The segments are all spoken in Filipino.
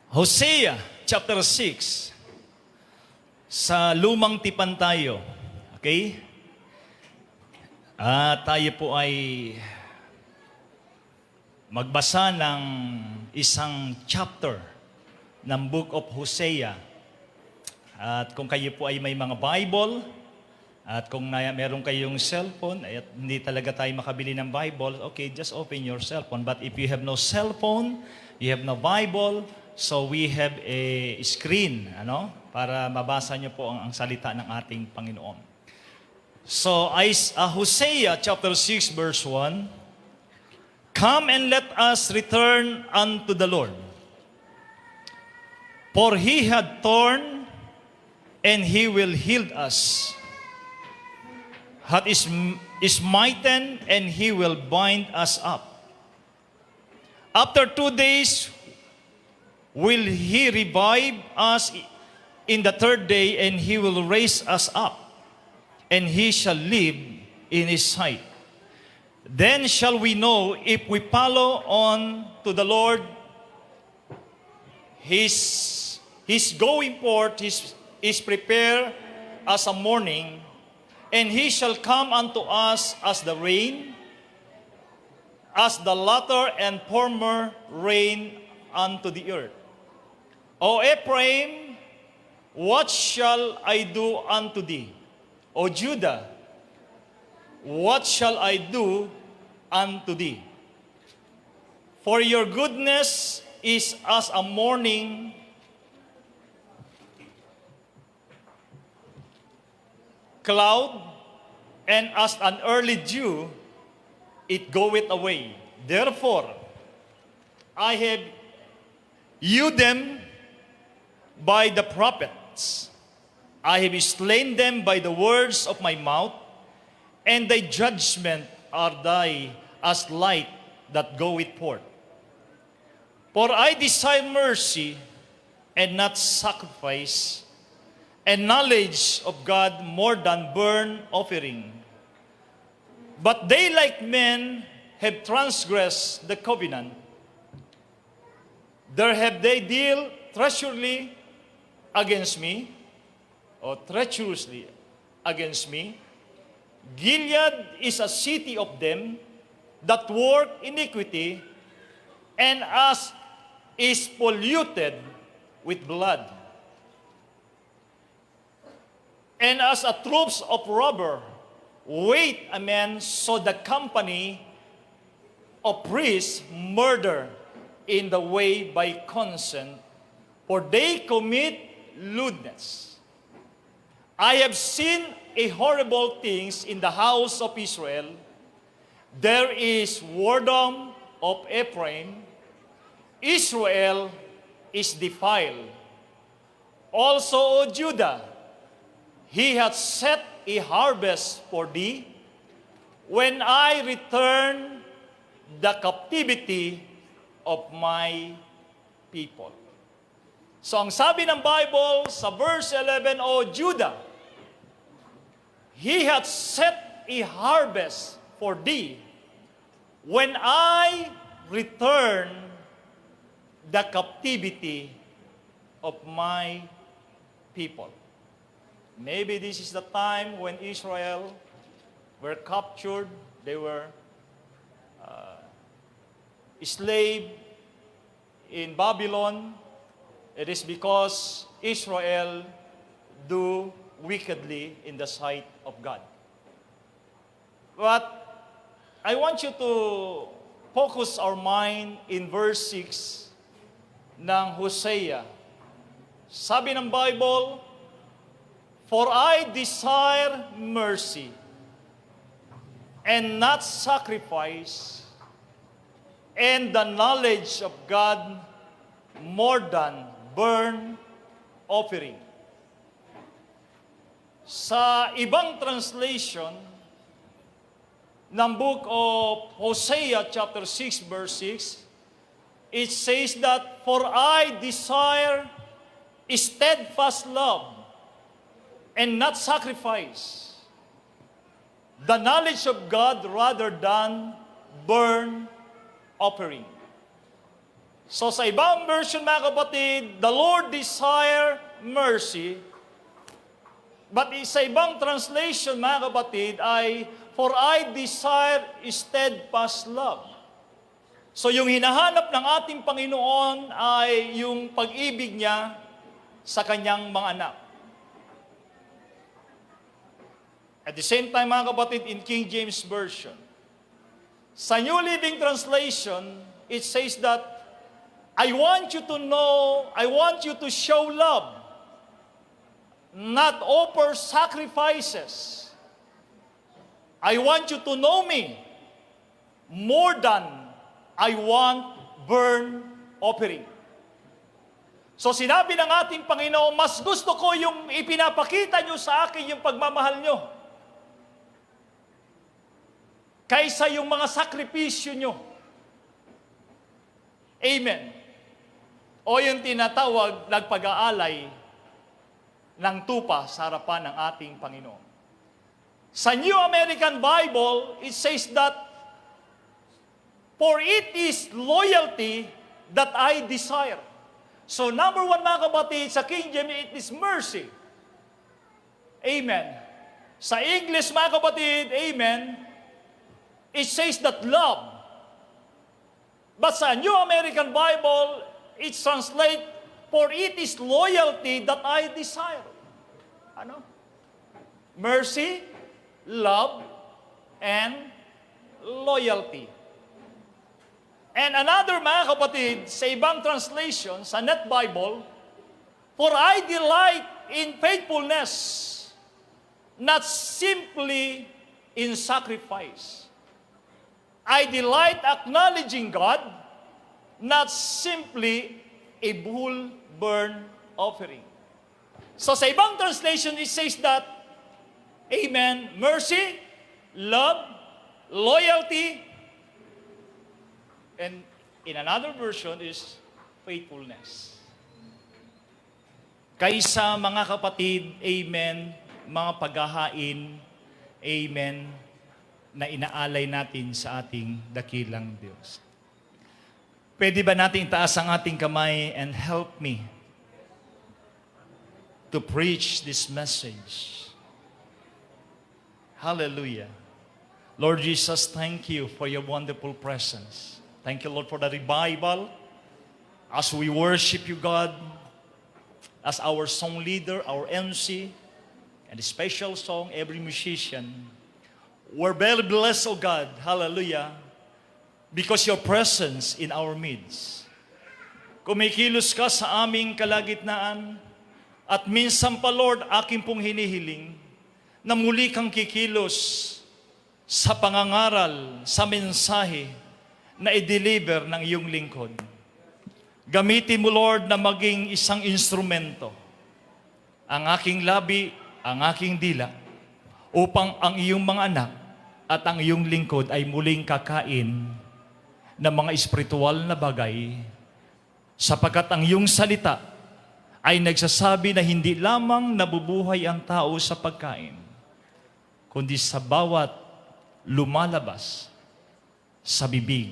Hosea chapter 6. Sa lumang tipan tayo. Okay? Tayo po ay magbasa ng isang chapter ng Book of Hosea. At kung kayo po ay may mga Bible, at kung meron kayong cellphone, at hindi talaga tayo makabili ng Bible, okay, just open your cellphone. But if you have no cellphone, you have no Bible, so we have a screen, para mabasa nyo po ang salita ng ating Panginoon. So, Hosea chapter 6 verse 1, "Come and let us return unto the Lord. For He had torn, and He will heal us. Hath smitten, and He will bind us up. After 2 days will He revive us in the third day, and He will raise us up, and He shall live in His sight. Then shall we know if we follow on to the Lord. His going forth is prepared as a morning, and He shall come unto us as the rain, as the latter and former rain unto the earth. O Ephraim, what shall I do unto thee? O Judah, what shall I do unto thee? For your goodness is as a morning cloud, and as an early dew, it goeth away. Therefore, I have hewed them by the prophets. I have slain them by the words of my mouth, and thy judgment are thy as light that goeth forth. For I desire mercy and not sacrifice, and knowledge of God more than burnt offering. But they like men have transgressed the covenant. There have they dealt treacherously against me, or treacherously against me. Gilead is a city of them that work iniquity, and as is polluted with blood. And as a troops of robber wait a man, so the company of priests murder in the way by consent, for they commit lewdness. I have seen a horrible things in the house of Israel. There is whoredom of Ephraim. Israel is defiled. Also, O Judah, He hath set a harvest for thee, when I return the captivity of my people." So ang sabi ng Bible sa verse 11, "O Judah, He hath set a harvest for thee, when I return the captivity of my people." Maybe this is the time when Israel were captured, they were enslaved in Babylon. It is because Israel do wickedly in the sight of God. But I want you to focus our mind in verse 6 ng Hosea. Sabi ng Bible, "For I desire mercy and not sacrifice, and the knowledge of God more than burnt offering." Sa ibang translation ng book of Hosea chapter 6 verse 6, it says that, "For I desire steadfast love and not sacrifice, the knowledge of God rather than burnt offering." So sa ibang version, mga kapatid, the Lord desire mercy. But sa ibang translation, mga kapatid, ay, for I desire steadfast love. So yung hinahanap ng ating Panginoon ay yung pag-ibig niya sa kanyang mga anak. At the same time, mga kapatid, in King James Version, sa New Living Translation, it says that, I want you to know, I want you to show love, not offer sacrifices. I want you to know me more than I want burnt offering. So sinabi ng ating Panginoon, mas gusto ko yung ipinapakita nyo sa akin yung pagmamahal nyo kaysa yung mga sakripisyo nyo. Amen. O yung tinatawag nagpag-aalay ng tupa sa harapan ng ating Panginoon. Sa New American Bible, it says that, for it is loyalty that I desire. So number one, mga kapatid, sa King James, it is mercy. Amen. Sa English, mga kapatid, amen, it says that love. But sa New American Bible, it translates, for it is loyalty that I desire. Ano? Mercy, love, and loyalty. And another, mga kapatid, sa ibang translation, sa Net Bible, for I delight in faithfulness, not simply in sacrifice. I delight acknowledging God, not simply a bull burn offering. So sa ibang translation, it says that, amen, mercy, love, loyalty, and in another version is faithfulness. Kaysa mga kapatid, amen, mga paghahain, amen, na inaalay natin sa ating dakilang Diyos. Pwede ba natin taas ang ating kamay and help me to preach this message? Hallelujah. Lord Jesus, thank you for your wonderful presence. Thank you, Lord, for the revival. As we worship you, God, as our song leader, our MC, and a special song, every musician, we're very blessed, oh God, hallelujah, because your presence in our midst. Kumikilos ka sa aming kalagitnaan, at minsan pa, Lord, aking pong hinihiling, na muli kang kikilos sa pangangaral, sa mensahe, na i-deliver ng iyong lingkod. Gamitin mo, Lord, na maging isang instrumento, ang aking labi, ang aking dila, upang ang iyong mga anak at ang iyong lingkod ay muling kakain ng mga espiritual na bagay, sapagkat ang iyong salita ay nagsasabi na hindi lamang nabubuhay ang tao sa pagkain, kundi sa bawat lumalabas sa bibig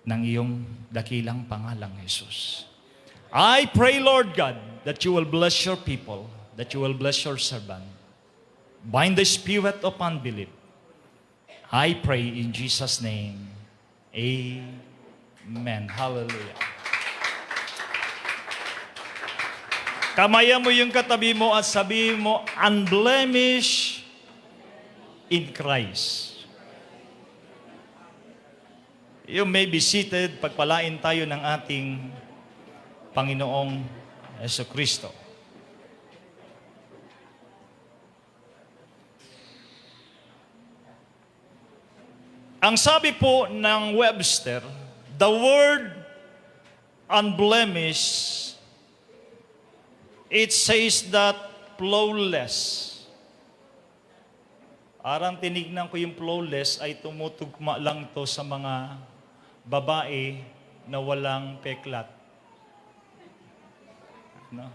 ng iyong dakilang pangalang Jesus. I pray, Lord God, that you will bless your people, that you will bless your servant. Bind the spirit of unbelief. I pray in Jesus' name. Amen. Hallelujah. Kamayan mo yung katabi mo at sabihin mo, unblemished in Christ. You may be seated. Pagpalain tayo ng ating Panginoong Jesucristo. Ang sabi po ng Webster, the word unblemished, it says that flawless. Arang tinignan ko yung flawless ay tumutugma lang to sa mga babae na walang peklat. No?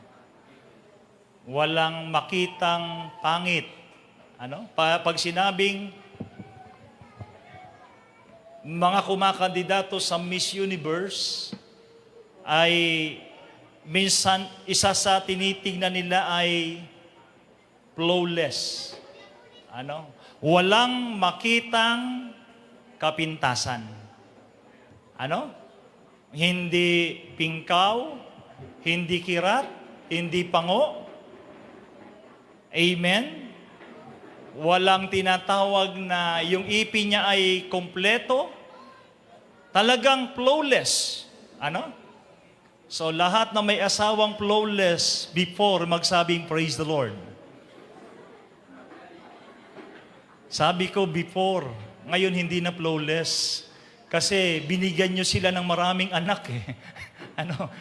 Walang makitang pangit. Ano? Pag sinabing mga kumakandidato sa Miss Universe, ay minsan isa sa tinitingnan nila ay flawless. Walang makitang kapintasan. Hindi pingkaw, hindi kirat, hindi pango. Amen? Walang tinatawag na yung ipin niya ay kompleto. Talagang flawless. So lahat na may asawang flawless before magsabing praise the Lord. Sabi ko before, ngayon hindi na flawless. Kasi binigyan nyo sila ng maraming anak eh.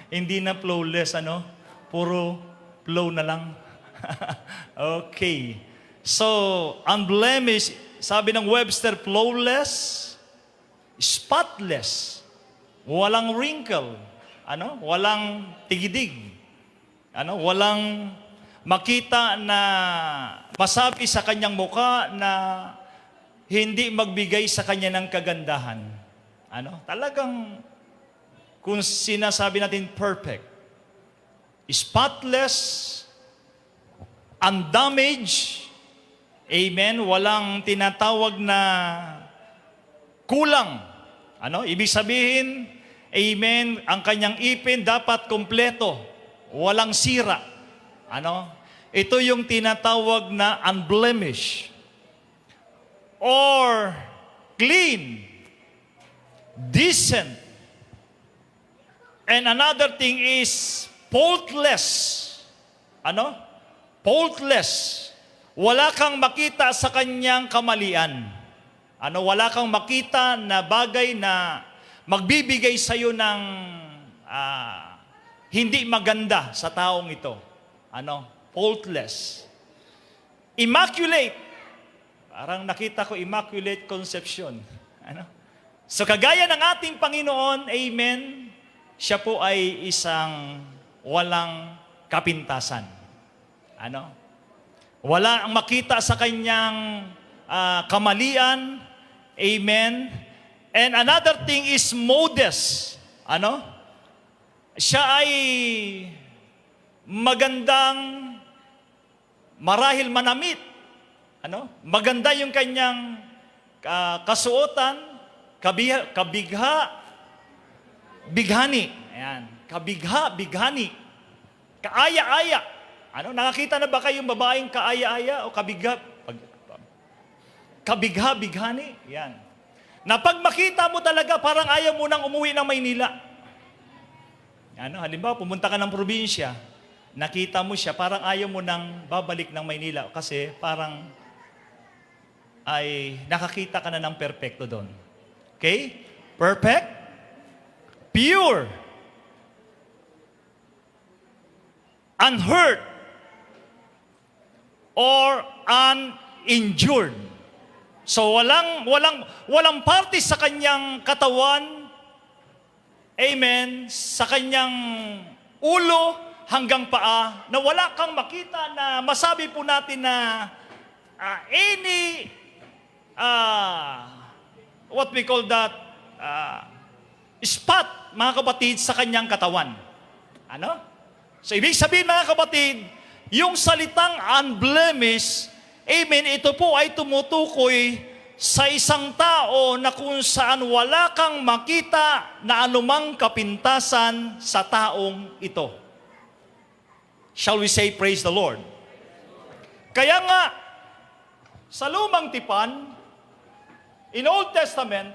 Hindi na flawless, puro flow na lang. Okay. So, unblemished, sabi ng Webster, flawless, spotless, walang wrinkle, walang tigidig, walang makita na masabi sa kanyang muka na hindi magbigay sa kanya ng kagandahan. Talagang kung sinasabi natin perfect, spotless, undamaged, amen, walang tinatawag na kulang. Ibig sabihin, amen, ang kanyang ipin dapat kompleto, walang sira. Ito yung tinatawag na unblemished or clean, decent. And another thing is faultless. Faultless. Wala kang makita sa kanyang kamalian. Wala kang makita na bagay na magbibigay sa iyo ng hindi maganda sa taong ito. Faultless. Immaculate. Parang nakita ko immaculate conception. So kagaya ng ating Panginoon, amen, siya po ay isang walang kapintasan. Wala ang makita sa kanyang kamalian, amen. And another thing is modest. Siya ay magandang, marahil manamit. Maganda yung kanyang kasuotan, bighani. Ayan. Bighani. Kaaya-aya. Nakakita na ba kayong babaeng kaaya-aya o bighani? Yan. Na pag makita mo talaga, parang ayaw mo nang umuwi ng Maynila. Halimbawa, pumunta ka ng probinsya, nakita mo siya, parang ayaw mo nang babalik ng Maynila kasi parang ay nakakita ka na ng perpekto doon. Okay? Perfect, pure, unhurt, or uninjured. So walang parte sa kanyang katawan, amen, sa kanyang ulo hanggang paa na wala kang makita na masabi po natin na any what we call that spot, mga kapatid, sa kanyang katawan. So ibig sabihin, mga kapatid, yung salitang unblemished, amen, ito po ay tumutukoy sa isang tao na kung saan wala kang makita na anumang kapintasan sa taong ito. Shall we say praise the Lord? Kaya nga, sa Lumang Tipan, in Old Testament,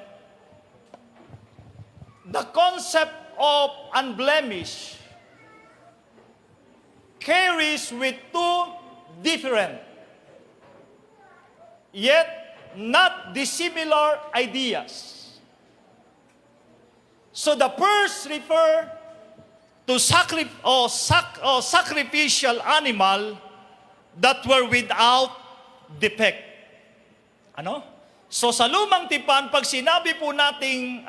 the concept of unblemished carries with two different, yet not dissimilar ideas. So the first refer to sacrificial animal that were without defect. So sa Lumang Tipan, pag sinabi po nating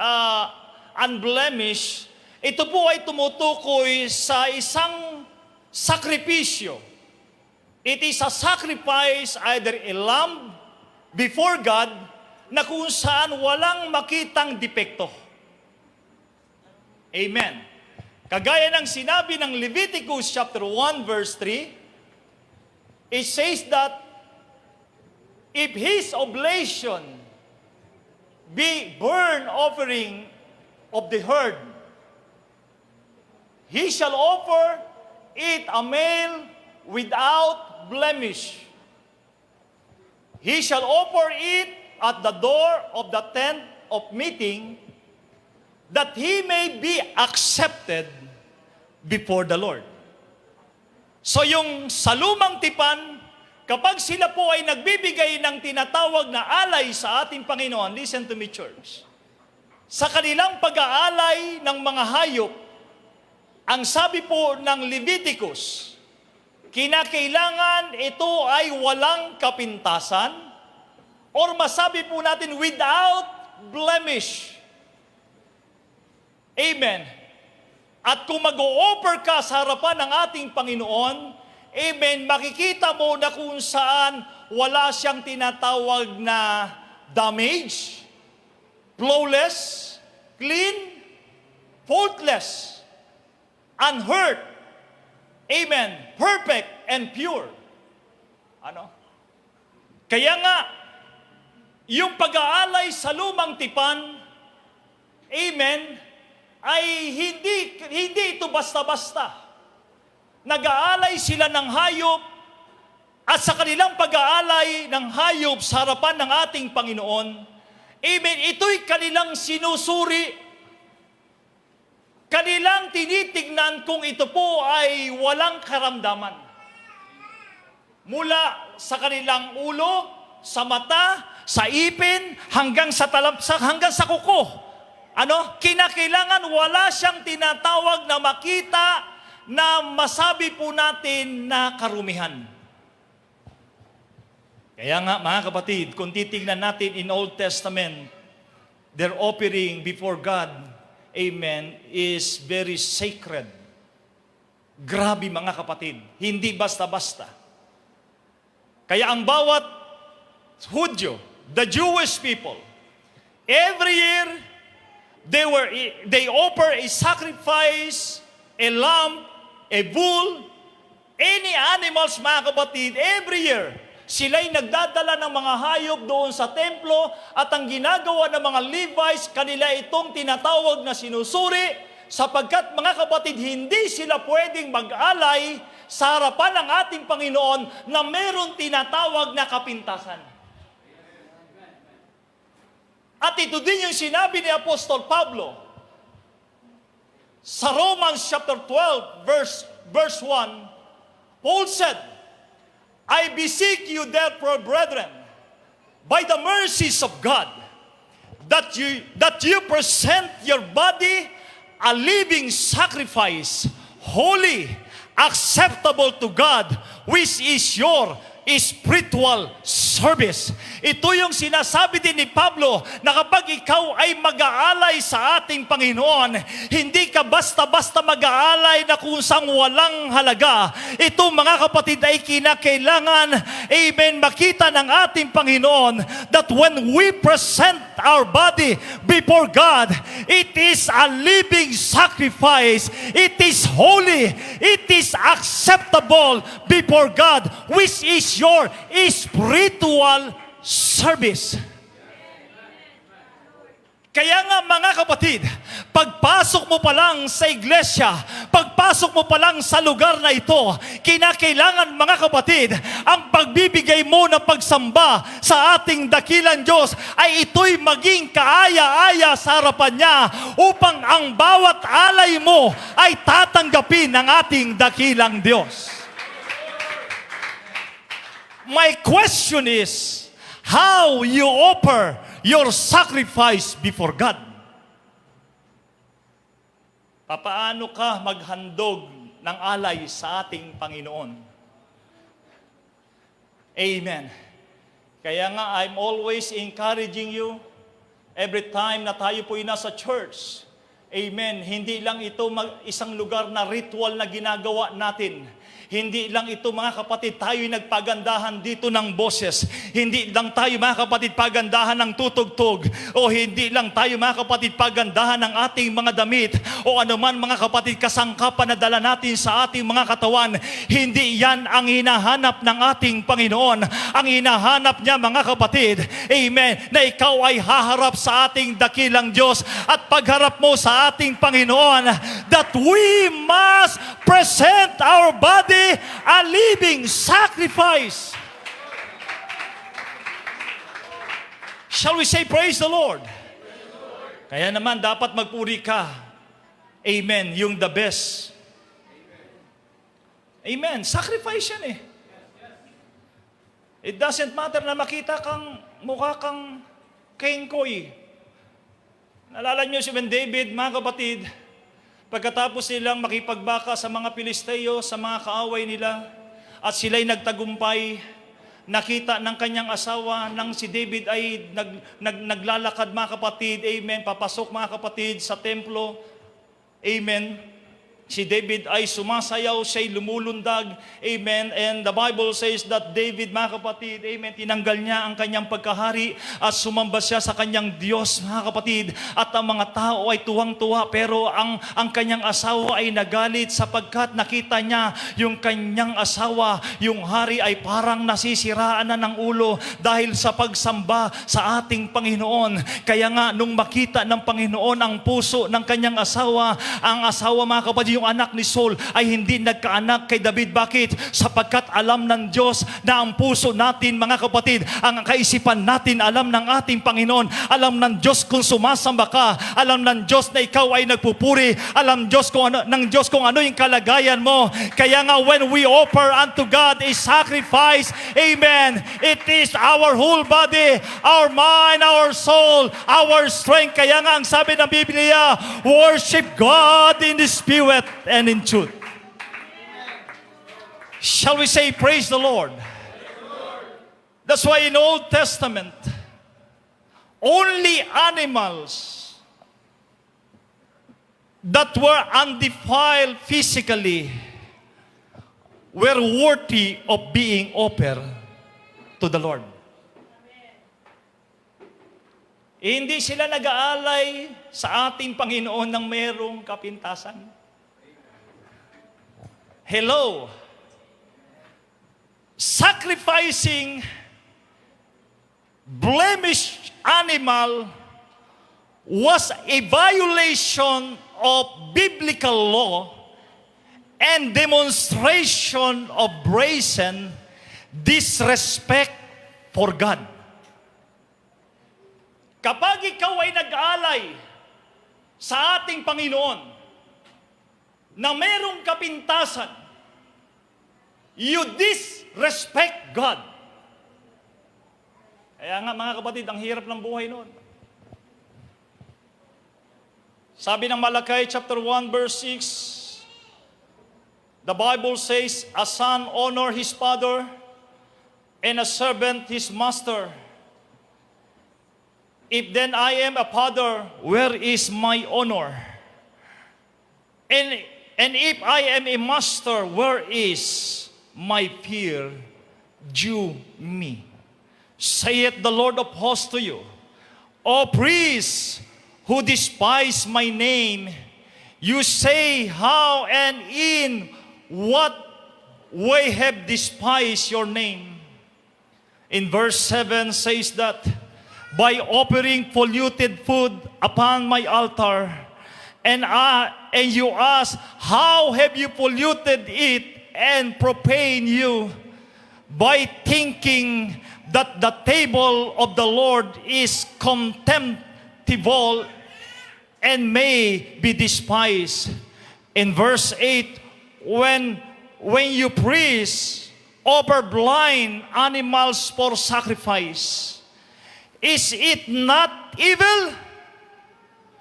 unblemished, ito po ay tumutukoy sa isang sakripisyo. It is a sacrifice, either a lamb before God, na kung saan walang makitang depekto. Amen. Kagaya ng sinabi ng Leviticus chapter 1 verse 3, it says that if his oblation be burnt offering of the herd, he shall offer it a male without blemish. He shall offer it at the door of the tent of meeting, that he may be accepted before the Lord. So yung sa lumang tipan, kapag sila po ay nagbibigay ng tinatawag na alay sa ating Panginoon, listen to me church, sa kanilang pag-aalay ng mga hayop, ang sabi po ng Leviticus, kinakailangan ito ay walang kapintasan, or masabi po natin without blemish. Amen. At kung mag-o-offer ka sa harapan ng ating Panginoon, amen, makikita mo na kung saan wala siyang tinatawag na damage, flawless, clean, faultless, unhurt, amen, perfect and pure. Ano? Kaya nga, yung pag-aalay sa lumang tipan, amen, ay hindi ito basta-basta. Nag-aalay sila ng hayop, at sa kanilang pag-aalay ng hayop sa harapan ng ating Panginoon, amen, ito'y kanilang sinusuri, kanilang tinitignan kung ito po ay walang karamdaman. Mula sa kanilang ulo, sa mata, sa ipin, hanggang sa hanggang sa kuko. Ano? Kinakailangan wala siyang tinatawag na makita na masabi po natin na karumihan. Kaya nga mga kapatid, kung titignan natin in Old Testament, their offering before God, amen, is very sacred. Grabe mga kapatid, hindi basta-basta. Kaya ang bawat Hudyo, the Jewish people, every year, they offer a sacrifice, a lamb, a bull, any animals mga kapatid, every year. Sila'y nagdadala ng mga hayop doon sa templo, at ang ginagawa ng mga Levites, kanila itong tinatawag na sinusuri, sapagkat mga kapatid, hindi sila pwedeng mag-alay sa harapan ng ating Panginoon na meron tinatawag na kapintasan. At ito din yung sinabi ni Apostol Pablo sa Romans chapter 12 verse 1. Paul said, I beseech you therefore, brethren, by the mercies of God, that you present your body a living sacrifice, holy, acceptable to God, which is your spiritual service. Ito yung sinasabi din ni Pablo na kapag ikaw ay mag-aalay sa ating Panginoon, hindi ka basta-basta mag-aalay na kung sang walang halaga. Ito mga kapatid ay kinakailangan, amen, makita ng ating Panginoon that when we present our body before God, it is a living sacrifice. It is holy. It is acceptable before God, which is your spiritual service. Kaya nga mga kapatid, pagpasok mo pa lang sa iglesia, pagpasok mo pa lang sa lugar na ito, kinakailangan mga kapatid, ang pagbibigay mo na pagsamba sa ating dakilang Diyos ay ito'y maging kaaya-aya sa harapan niya upang ang bawat alay mo ay tatanggapin ng ating dakilang Diyos. My question is, how you offer your sacrifice before God? Papaano ka maghandog ng alay sa ating Panginoon? Amen. Kaya nga, I'm always encouraging you, every time na tayo po'y nasa church, amen, hindi lang ito isang lugar na ritual na ginagawa natin. Hindi lang ito mga kapatid, tayo'y nagpagandahan dito ng boses. Hindi lang tayo mga kapatid pagandahan ng tutugtog. O hindi lang tayo mga kapatid pagandahan ng ating mga damit. O anuman mga kapatid kasangkapan na dala natin sa ating mga katawan. Hindi yan ang hinahanap ng ating Panginoon. Ang hinahanap niya mga kapatid, amen, na ikaw ay haharap sa ating dakilang Diyos. At pagharap mo sa ating Panginoon, that we must present our body a living sacrifice. Shall we say praise the Lord? Kaya naman dapat magpuri ka. Amen, yung the best. Amen, sacrifice yan eh. It doesn't matter na makita kang mukha kang kengkoy. Naalala niyo si Ben David, mga kapatid, pagkatapos nilang makipagbaka sa mga Pilisteo, sa mga kaaway nila, at sila'y nagtagumpay, nakita ng kanyang asawa nang si David ay naglalakad mga kapatid, amen, papasok mga kapatid sa templo, amen. Si David ay sumasayaw, siya'y lumulundag, amen. And the Bible says that David, mga kapatid, amen, tinanggal niya ang kanyang pagkahari at sumamba siya sa kanyang Diyos, mga kapatid. At ang mga tao ay tuwang-tuwa, pero ang kanyang asawa ay nagalit sapagkat nakita niya yung kanyang asawa, yung hari ay parang nasisiraan na ng ulo dahil sa pagsamba sa ating Panginoon. Kaya nga, nung makita ng Panginoon ang puso ng kanyang asawa, ang asawa, mga kapatid, yung anak ni Saul ay hindi nagkaanak kay David. Bakit? Sapagkat alam ng Diyos na ang puso natin, mga kapatid, ang kaisipan natin, alam ng ating Panginoon. Alam ng Diyos kung sumasamba ka. Alam ng Diyos na ikaw ay nagpupuri. Alam ng Diyos kung ano yung kalagayan mo. Kaya nga, when we offer unto God a sacrifice, amen, it is our whole body, our mind, our soul, our strength. Kaya nga, ang sabi ng Biblia, worship God in the Spirit and in truth. Shall we say praise the Lord? That's why in Old Testament, only animals that were undefiled physically were worthy of being offered to the Lord. Hindi sila nag-aalay sa ating Panginoon ng mayroong kapintasan. Hello. Sacrificing blemished animal was a violation of biblical law and demonstration of brazen disrespect for God. Kapag ikaw ay nag-aalay sa ating Panginoon na merong kapintasan, you disrespect God. Kaya nga mga kapatid, ang hirap ng buhay noon. Sabi ng Malakay chapter 1 verse 6, the Bible says, a son honor his father and a servant his master. If then I am a father, where is my honor? And if I am a master, where is my fear due me? Saith the Lord of hosts to you, O priests who despise my name, you say how and in what way have despised your name? In verse 7 says that, by offering polluted food upon my altar, and you ask, how have you polluted it and profaned you? By thinking that the table of the Lord is contemptible and may be despised. In verse 8, when you priests offer blind animals for sacrifice, is it not evil?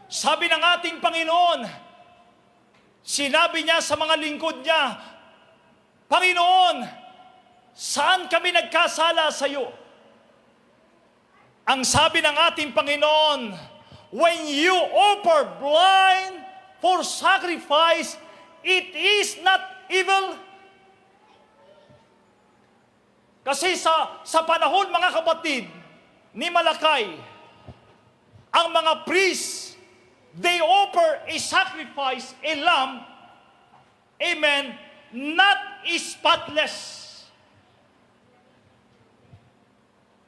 Sabi ng ating Panginoon, sinabi niya sa mga lingkod niya, Panginoon, saan kami nagkasala sa iyo? Ang sabi ng ating Panginoon, when you offer blind for sacrifice, it is not evil. Kasi sa panahon, mga kapatid, ni Malakay, ang mga priests, they offer a sacrifice, a lamb, amen, not spotless.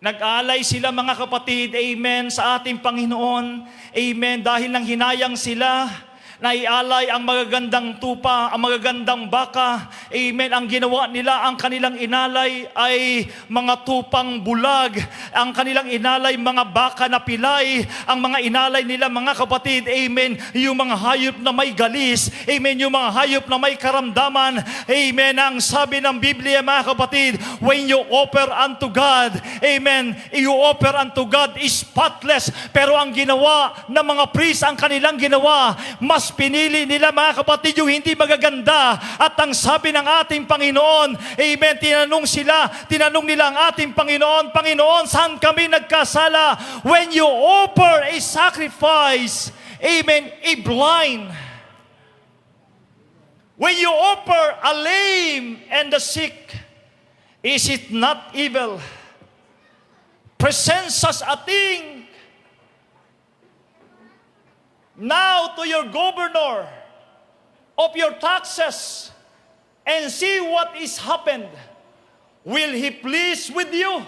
Nag-alay sila, mga kapatid, amen, sa ating Panginoon, amen, dahil nang hinayang sila, naialay ang magagandang tupa, ang magagandang baka, amen, ang ginawa nila, ang kanilang inalay ay mga tupang bulag, ang kanilang inalay mga baka na pilay, ang mga inalay nila, mga kapatid, amen, yung mga hayop na may galis, amen, yung mga hayop na may karamdaman, amen, ang sabi ng Biblia, mga kapatid, when you offer unto God, amen, you offer unto God is spotless, pero ang ginawa ng mga priest, ang kanilang ginawa, mas pinili nila, mga kapatid, yung hindi magaganda. At ang sabi ng ating Panginoon, amen, tinanong nila ang ating Panginoon, Panginoon, saan kami nagkasala? When you offer a sacrifice, amen, a blind, when you offer a lame and the sick, is it not evil? Presents us a thing now to your governor of your taxes and see what is happened. Will he please with you,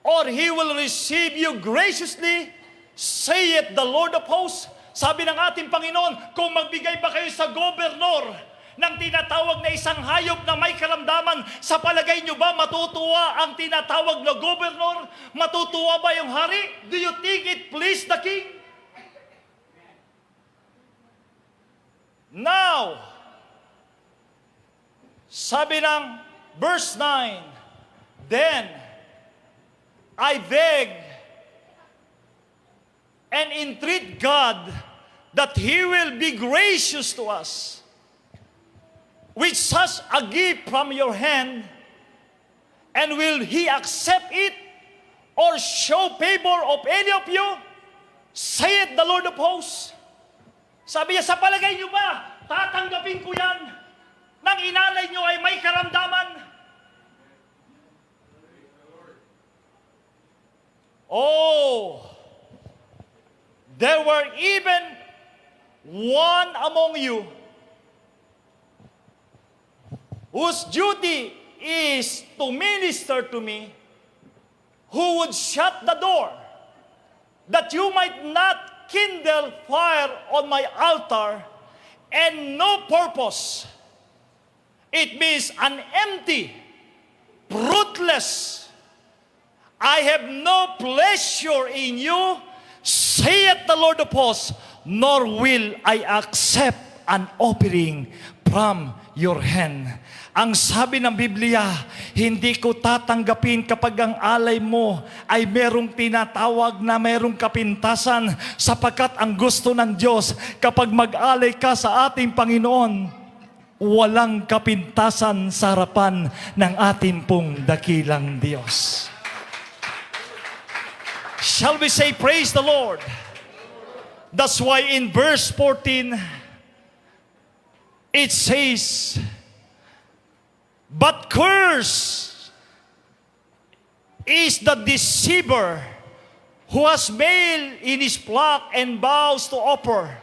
or he will receive you graciously, saith the Lord of hosts? Sabi ng ating Panginoon, kung magbigay ba kayo sa gobernador ng tinatawag na isang hayop na may karamdaman, sa palagay nyo ba matutuwa ang tinatawag na gobernador? Matutuwa ba yung hari? Do you think it pleased the king? Now, sabi ng verse 9, then I beg and entreat God that He will be gracious to us with such a gift from your hand, and will He accept it or show favor of any of you, saith the Lord of hosts. Sabi niya, sa palagay niyo ba, tatanggapin ko yan nang inalay niyo ay may karamdaman? Oh, there were even one among you whose duty is to minister to me, who would shut the door, that you might not kindle fire on my altar, and no purpose. It means an empty, fruitless. I have no pleasure in you, saith the Lord of hosts, nor will I accept an offering from your hand. Ang sabi ng Biblia, hindi ko tatanggapin kapag ang alay mo ay merong tinatawag na merong kapintasan, sapagkat ang gusto ng Diyos, kapag mag-alay ka sa ating Panginoon, walang kapintasan sa harapan ng ating pong dakilang Diyos. Shall we say, praise the Lord? That's why in verse 14, it says, but cursed is the deceiver who has male in his flock and vows to offer,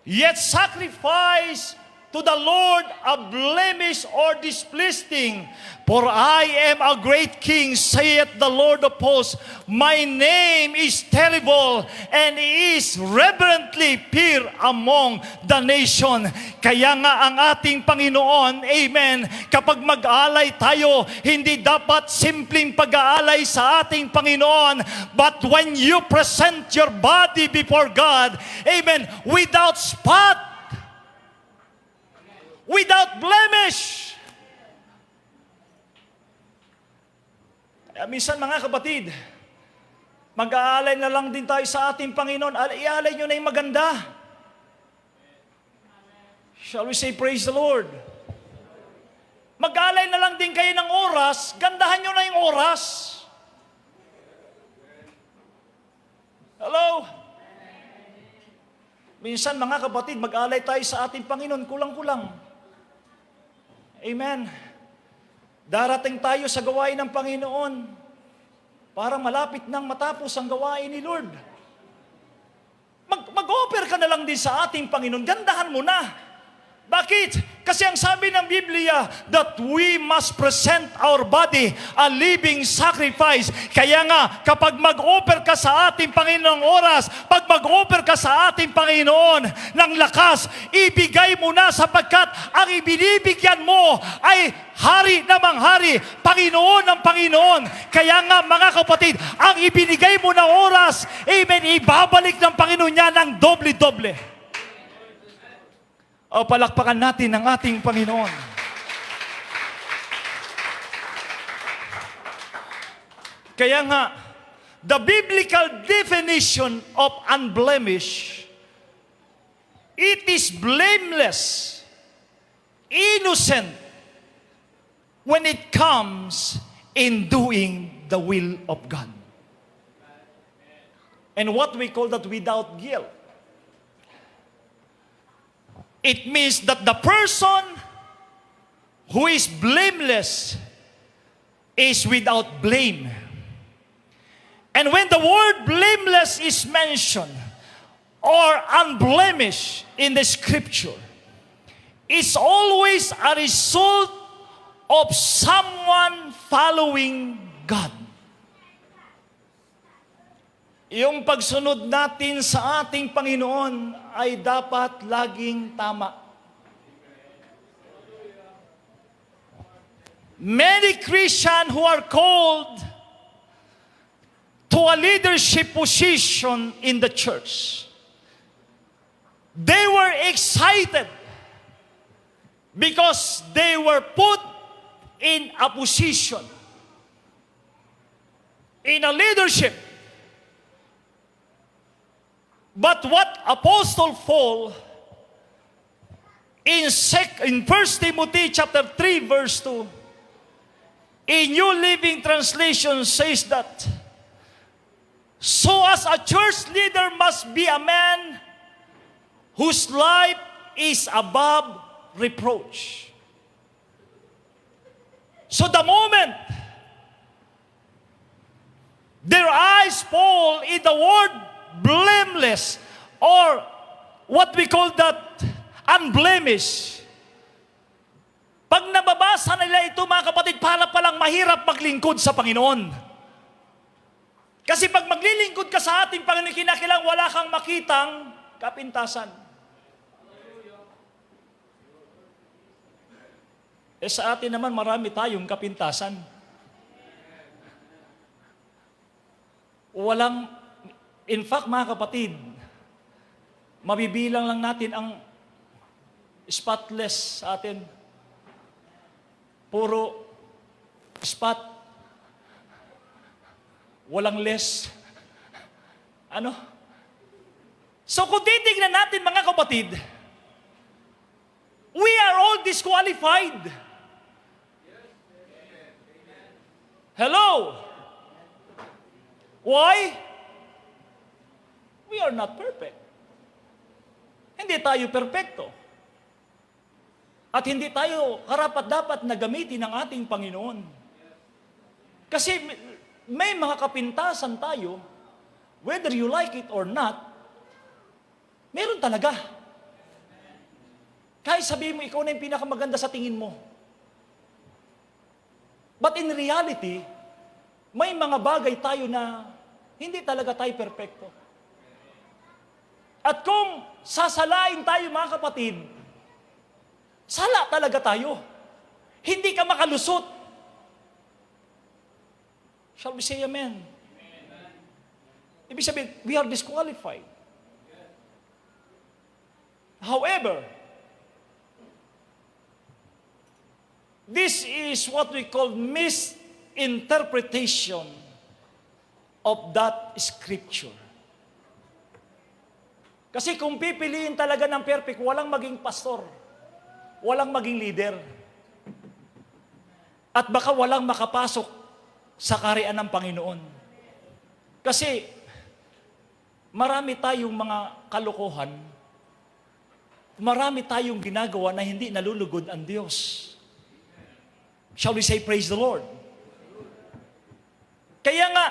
yet sacrifice to the Lord a blemish or displeasing. For I am a great king, saith the Lord of hosts. My name is terrible and is reverently feared among the nation. Kaya nga ang ating Panginoon, amen, kapag mag-alay tayo, hindi dapat simpleng pag-aalay sa ating Panginoon, but when you present your body before God, amen, without spot, without blemish. Minsan, mga kapatid, mag-aalay na lang din tayo sa ating Panginoon. Ialay nyo na yung maganda. Shall we say praise the Lord? Mag-aalay na lang din kayo ng oras, gandahan nyo na yung oras. Hello? Minsan, mga kapatid, mag-alay tayo sa ating Panginoon, kulang-kulang. Amen. Darating tayo sa gawain ng Panginoon para malapit nang matapos ang gawain ni Lord. Mag-offer ka na lang din sa ating Panginoon. Gandahan mo na. Bakit? Kasi ang sabi ng Biblia, that we must present our body a living sacrifice. Kaya nga, kapag mag-offer ka sa ating Panginoon ng oras, pag mag-offer ka sa ating Panginoon ng lakas, ibigay mo na sapagkat ang ibinibigyan mo ay hari na manghari, Panginoon ng Panginoon. Kaya nga mga kapatid, ang ibinigay mo na oras, amen, ibabalik ng Panginoon niya ng doble-doble. O palakpakan natin ang ating Panginoon. Kaya nga, the biblical definition of unblemished, it is blameless, innocent, when it comes in doing the will of God. And what we call that without guilt. It means that the person who is blameless is without blame. And when the word blameless is mentioned, or unblemished in the scripture, it's always a result of someone following God. Yung pagsunod natin sa ating Panginoon ay dapat laging tama. Many Christians who are called to a leadership position in the church, they were excited because they were put in a position, in a leadership. But what Apostle Paul in 1 Timothy chapter 3 verse 2, in New Living Translation says that, so as a church leader must be a man whose life is above reproach. So the moment their eyes fall in the word blameless, or what we call that unblemished, pag nababasa nila ito mga kapatid, para palang mahirap maglingkod sa Panginoon. Kasi pag maglilingkod ka sa ating Panginoon, kinakilang wala kang makitang kapintasan. Sa atin naman marami tayong kapintasan. In fact, mga kapatid, mabibilang lang natin ang spotless sa atin. Puro spot. Walang less. So kung titignan natin, mga kapatid, we are all disqualified. Hello? Why? We are not perfect. Hindi tayo perfecto. At hindi tayo karapat-dapat na gamitin ng ating Panginoon. Kasi may mga kapintasan tayo, whether you like it or not, meron talaga. Kahit sabihin mo, ikaw na yung pinakamaganda sa tingin mo. But in reality, may mga bagay tayo na hindi talaga tayo perfecto. At kung sasalain tayo, mga kapatid, sala talaga tayo. Hindi ka makalusot. Shall we say amen? Ibig sabihin, we are disqualified. However, this is what we call misinterpretation of that scripture. Kasi kung pipiliin talaga ng perfect, walang maging pastor, walang maging leader, at baka walang makapasok sa kaharian ng Panginoon. Kasi marami tayong mga kalokohan, marami tayong ginagawa na hindi nalulugod ang Diyos. Shall we say praise the Lord? Kaya nga,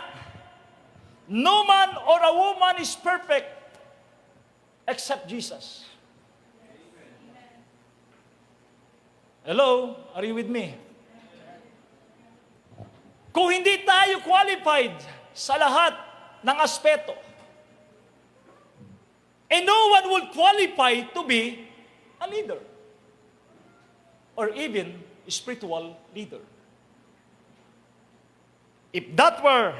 no man or a woman is perfect except Jesus. Hello? Are you with me? Kung hindi tayo qualified sa lahat ng aspeto, and no one would qualify to be a leader or even a spiritual leader. If that were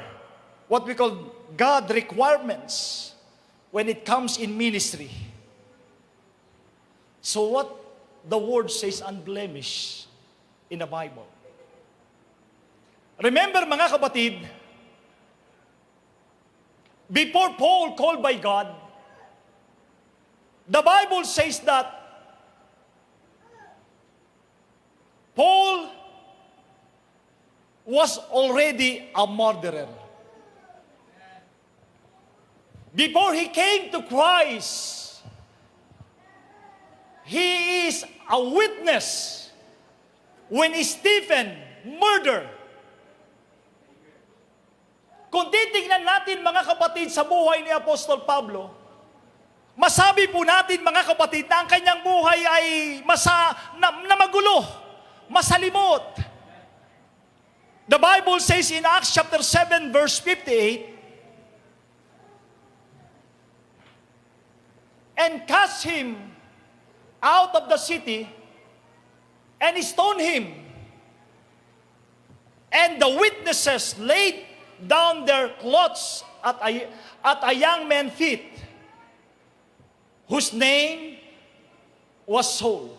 what we call God requirements when it comes in ministry, so what the word says unblemished in the Bible. Remember mga kapatid, before Paul called by God, the Bible says that Paul was already a murderer. Before he came to Christ, he is a witness when Stephen murdered. Kung titignan natin mga kapatid sa buhay ni Apostol Pablo, masabi po natin mga kapatid na ang kanyang buhay ay na magulo, masalimot. The Bible says in Acts chapter 7 verse 58, and cast him out of the city and stoned him. And the witnesses laid down their clothes at a young man's feet, whose name was Saul.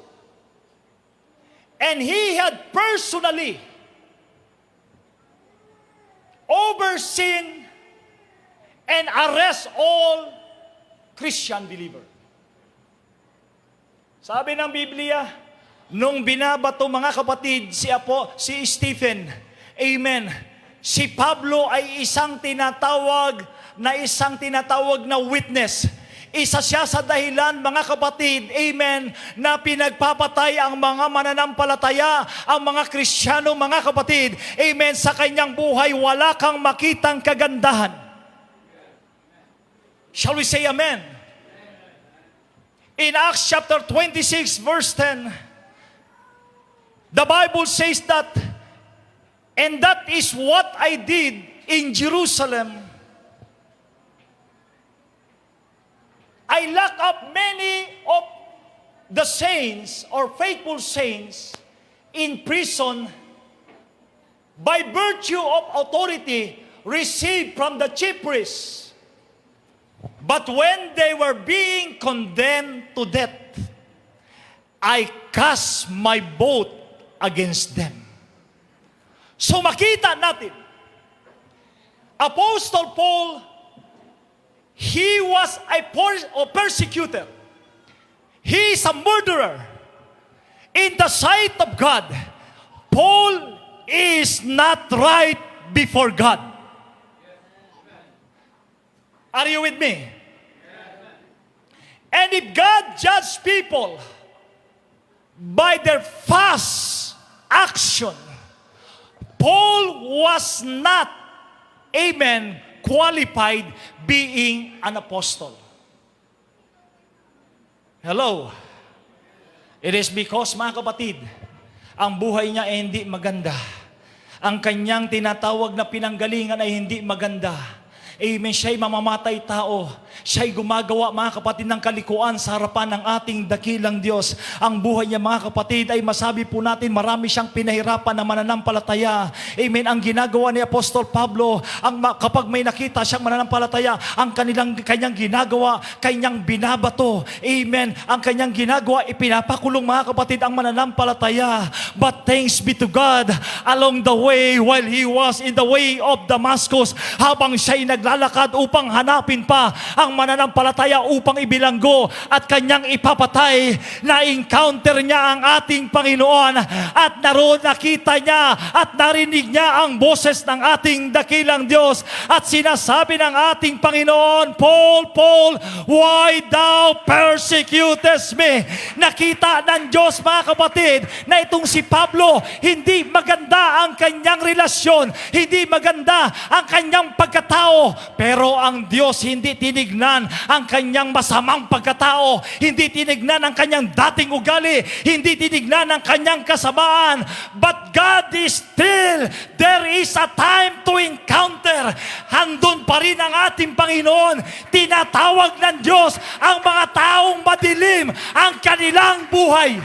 And he had personally overseen and arrest all Christian believers. Sabi ng Biblia, nung binabato mga kapatid si Stephen, amen, si Pablo ay isang tinatawag na witness. Isa siya sa dahilan, mga kapatid, amen, na pinagpapatay ang mga mananampalataya, ang mga Kristiyano, mga kapatid, amen, sa kanyang buhay, wala kang makitang kagandahan. Shall we say amen? In Acts chapter 26 verse 10, the Bible says that, and that is what I did in Jerusalem. I locked up many of the saints or faithful saints in prison by virtue of authority received from the chief priests. But when they were being condemned to death, I cast my vote against them. So makita natin, Apostle Paul, he was a persecutor. He is a murderer. In the sight of God, Paul is not right before God. Are you with me? And if God judged people by their fast action, Paul was not, amen, qualified being an apostle. Hello? It is because, mga kapatid, ang buhay niya ay hindi maganda. Ang kanyang tinatawag na pinanggalingan ay hindi maganda. Amen. Siya'y mamamatay tao. Siya'y gumagawa, mga kapatid, ng kalikuan sa harapan ng ating dakilang Diyos. Ang buhay niya, mga kapatid, ay masabi po natin, marami siyang pinahirapan na mananampalataya. Amen. Ang ginagawa ni Apostol Pablo, kapag may nakita siyang mananampalataya, ang kanyang ginagawa, kanyang binabato. Amen. Ang kanyang ginagawa, ipinapakulong, mga kapatid, ang mananampalataya. But thanks be to God, along the way, while he was in the way of Damascus, habang siya'y naglalakad upang hanapin pa ang mananampalataya upang ibilanggo at kanyang ipapatay. Na-encounter niya ang ating Panginoon at naroon nakita niya at narinig niya ang boses ng ating dakilang Diyos at sinasabi ng ating Panginoon, Paul, Paul, why thou persecutest me? Nakita ng Diyos, mga kapatid, na itong si Pablo, hindi maganda ang kanyang relasyon, hindi maganda ang kanyang pagkatao, pero ang Diyos hindi tinignan ang kanyang masamang pagkatao, hindi tinignan ang kanyang dating ugali, hindi tinignan ang kanyang kasamaan, but God is still, there is a time to encounter. Handun pa rin ang ating Panginoon. Tinatawag ng Diyos ang mga taong madilim ang kanilang buhay.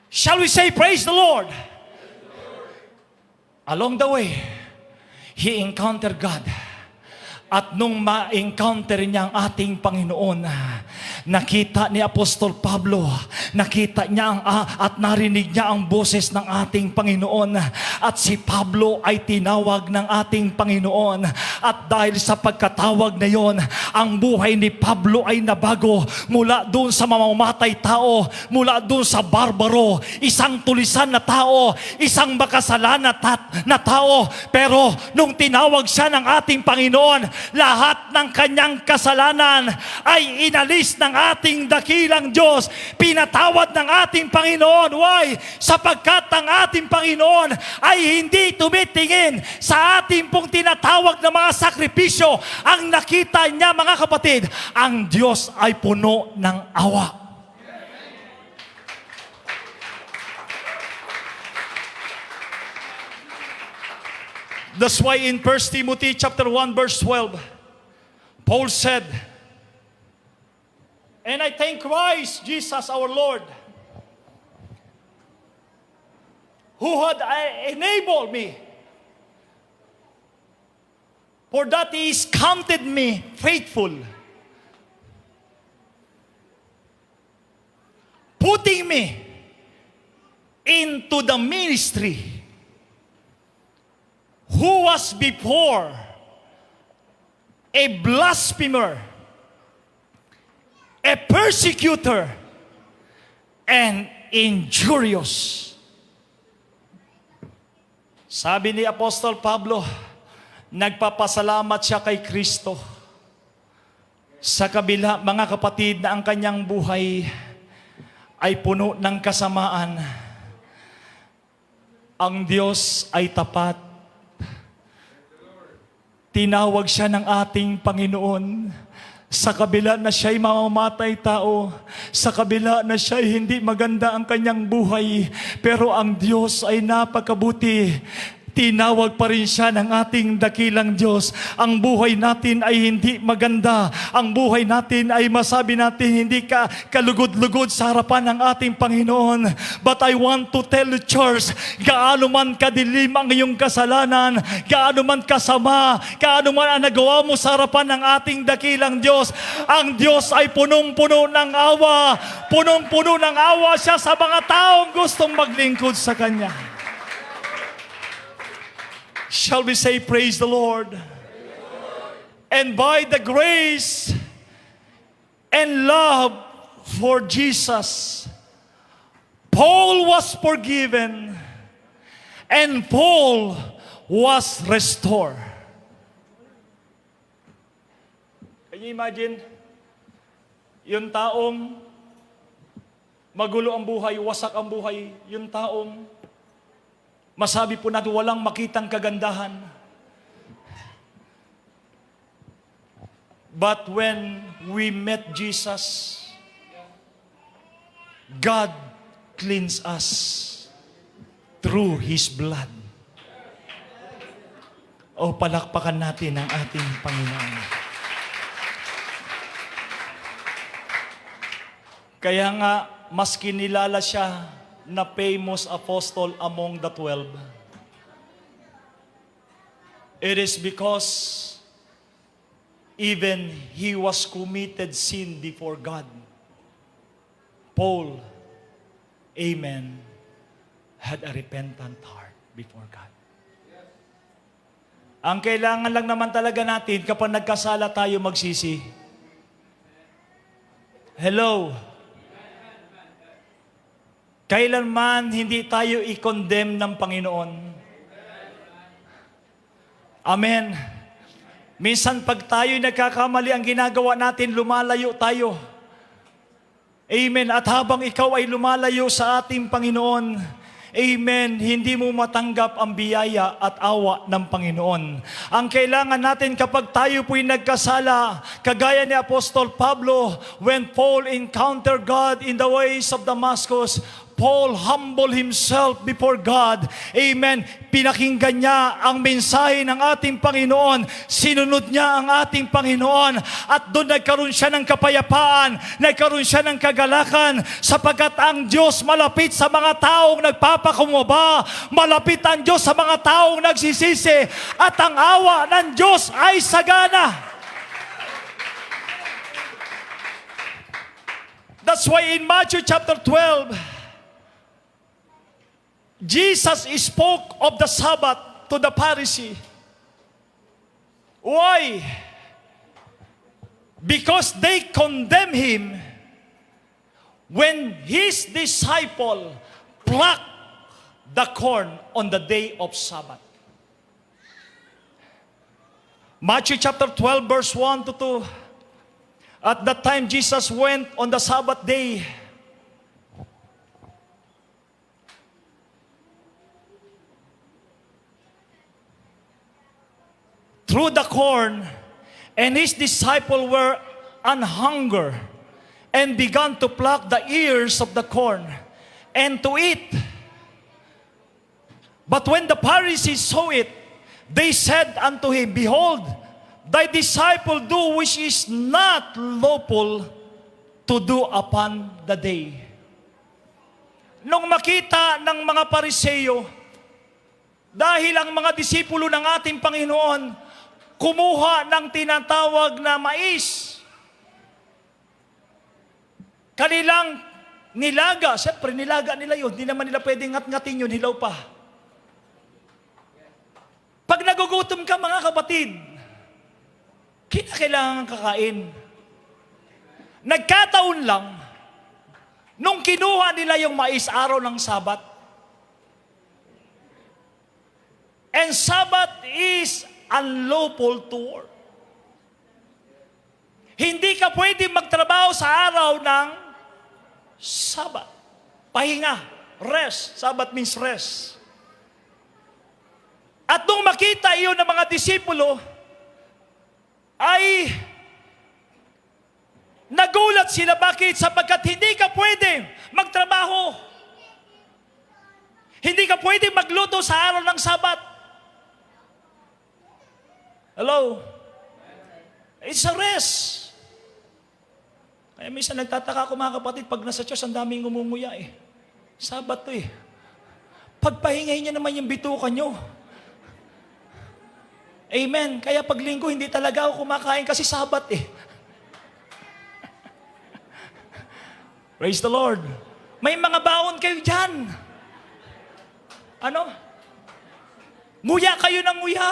Shall we say, praise the Lord? Along the way, he encountered God. At nung ma-encounter niya ang ating Panginoon, nakita ni Apostol Pablo, nakita niya at narinig niya ang boses ng ating Panginoon. At si Pablo ay tinawag ng ating Panginoon. At dahil sa pagkatawag na yon, ang buhay ni Pablo ay nabago mula doon sa mamamatay tao, mula doon sa barbaro, isang tulisan na tao, isang makasalanan na tao. Pero nung tinawag siya ng ating Panginoon, lahat ng kanyang kasalanan ay inalis ng ating dakilang Diyos. Pinatawad ng ating Panginoon. Why? Sapagkat ang ating Panginoon ay hindi tumitingin sa ating pong tinatawag na mga sakripisyo. Ang nakita niya, mga kapatid, ang Diyos ay puno ng awa. That's why in 1 Timothy chapter 1 verse 12, Paul said, and I thank Christ Jesus our Lord, who had enabled me, for that He is counted me faithful, putting me into the ministry, who was before a blasphemer, a persecutor, and injurious. Sabi ni Apostol Pablo, nagpapasalamat siya kay Kristo. Sa kabila, mga kapatid, na ang kanyang buhay ay puno ng kasamaan, ang Diyos ay tapat. Tinawag siya ng ating Panginoon. Sa kabila na siya'y mamamatay tao, sa kabila na siya'y hindi maganda ang kanyang buhay, pero ang Diyos ay napakabuti. Tinawag pa rin siya ng ating dakilang Diyos. Ang buhay natin ay hindi maganda. Ang buhay natin ay masabi natin hindi kalugod-lugod sa harapan ng ating Panginoon. But I want to tell the church, gaano man kadilim ang iyong kasalanan, gaano man kasama, gaano man ang nagawa mo sa harapan ng ating dakilang Diyos, ang Diyos ay punong-puno ng awa. Punong-puno ng awa siya sa mga taong gustong maglingkod sa Kanya. Shall we say, praise the Lord? And by the grace and love for Jesus, Paul was forgiven and Paul was restored. Can you imagine? Yung taong magulo ang buhay, wasak ang buhay, yung taong masabi po natin walang makitang kagandahan. But when we met Jesus, God cleansed us through His blood. O palakpakan natin ang ating Panginoon. Kaya nga, mas kinilala siya na famous apostle among the 12. It is because even he was committed sin before God. Paul, amen, had a repentant heart before God. Ang kailangan lang naman talaga natin kapag nagkasala tayo magsisi. Hello? Kailanman hindi tayo i-condemn ng Panginoon. Amen. Minsan pag tayo nagkakamali, ang ginagawa natin, lumalayo tayo. Amen. At habang ikaw ay lumalayo sa ating Panginoon, amen, hindi mo matanggap ang biyaya at awa ng Panginoon. Ang kailangan natin kapag tayo po'y nagkasala, kagaya ni Apostol Pablo, when Paul encountered God in the ways of Damascus, Paul humbled himself before God. Amen. Pinakinggan niya ang mensahe ng ating Panginoon. Sinunod niya ang ating Panginoon. At doon nagkaroon siya ng kapayapaan. Nagkaroon siya ng kagalakan. Sapagkat ang Diyos malapit sa mga taong nagpapakumbaba. Malapit ang Diyos sa mga taong nagsisisi. At ang awa ng Diyos ay sagana. That's why in Matthew chapter 12, Jesus spoke of the Sabbath to the Pharisee. Why? Because they condemn him when his disciple plucked the corn on the day of Sabbath. Matthew chapter 12 verse 1 to 2. At that time Jesus went on the Sabbath day through the corn, and his disciples were an hunger, and began to pluck the ears of the corn, and to eat. But when the Pharisees saw it, they said unto him, Behold, thy disciple do which is not lawful to do upon the day. Nung makita ng mga Pariseo, dahil ang mga disipulo ng ating Panginoon, kumuha ng tinatawag na mais. Kanilang nilaga. Siyempre, nilaga nila yun. Hindi naman nila pwedeng ngat-ngatin yun, hilaw pa. Pag nagugutom ka, mga kapatid, kinakailangan kakain. Nagkataon lang, nung kinuha nila yung mais araw ng Sabat, and Sabat is unlawful to work. Hindi ka pwede magtrabaho sa araw ng Sabat. Pahinga, rest. Sabat means rest. At nung makita iyon ng mga disipulo, ay nagulat sila. Bakit? Sapagkat hindi ka pwede magtrabaho. Hindi ka pwede magluto sa araw ng Sabat. Hello? It's a rest. Kaya minsan nagtataka ako mga kapatid, pag nasa church, ang daming ngumunguya eh. Sabat to eh. Pagpahingay niyo naman yung bituka nyo. Amen. Kaya pag linggo, hindi talaga ako kumakain kasi Sabat eh. Praise the Lord. May mga baon kayo dyan. Ano? Nguya kayo ng nguya.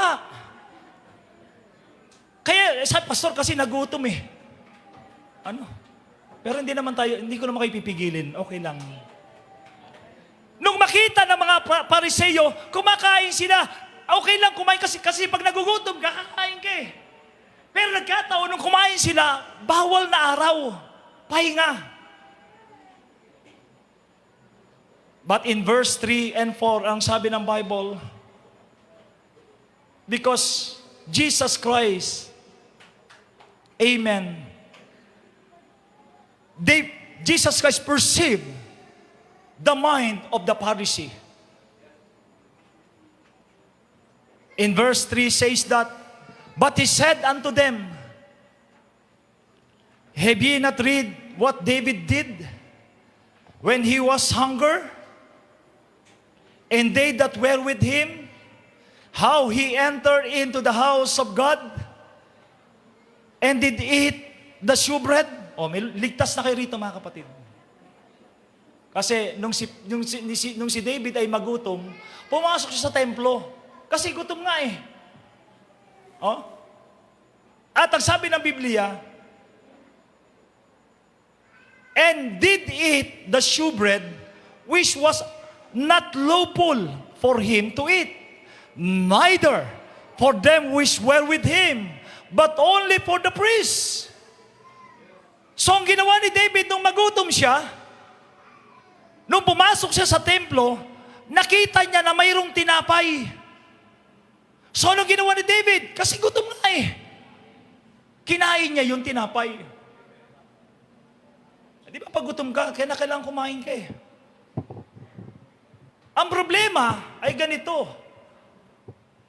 Kaya, sa pastor kasi nagutom eh. Ano? Pero hindi ko naman kayo pipigilin. Okay lang. Nung makita ng mga Pariseo, kumakain sila. Okay lang kumain kasi pag nagugutom, kakakain ka eh. Pero nagkataon, nung kumain sila, bawal na araw. Pahinga. But in verse 3 and 4, ang sabi ng Bible, because Jesus Christ, amen, Jesus Christ perceived the mind of the Pharisee. In verse 3 says that, but he said unto them, have ye not read what David did when he was hunger, and they that were with him, how he entered into the house of God, and did eat the shewbread? O, may ligtas na kayo rito mga kapatid. Kasi nung si David ay magutom, pumasok siya sa templo. Kasi gutom nga eh. Oh? At ang sabi ng Biblia, and did eat the shewbread, which was not lawful for him to eat, neither for them which were with him, but only for the priests. So ang ginawa ni David nung magutom siya, nung pumasok siya sa templo, nakita niya na mayroong tinapay. So anong ginawa ni David? Kasi gutom na eh. Kinain niya yung tinapay. Di ba pag gutom ka, kaya kailangan kumain ka eh. Ang problema ay ganito.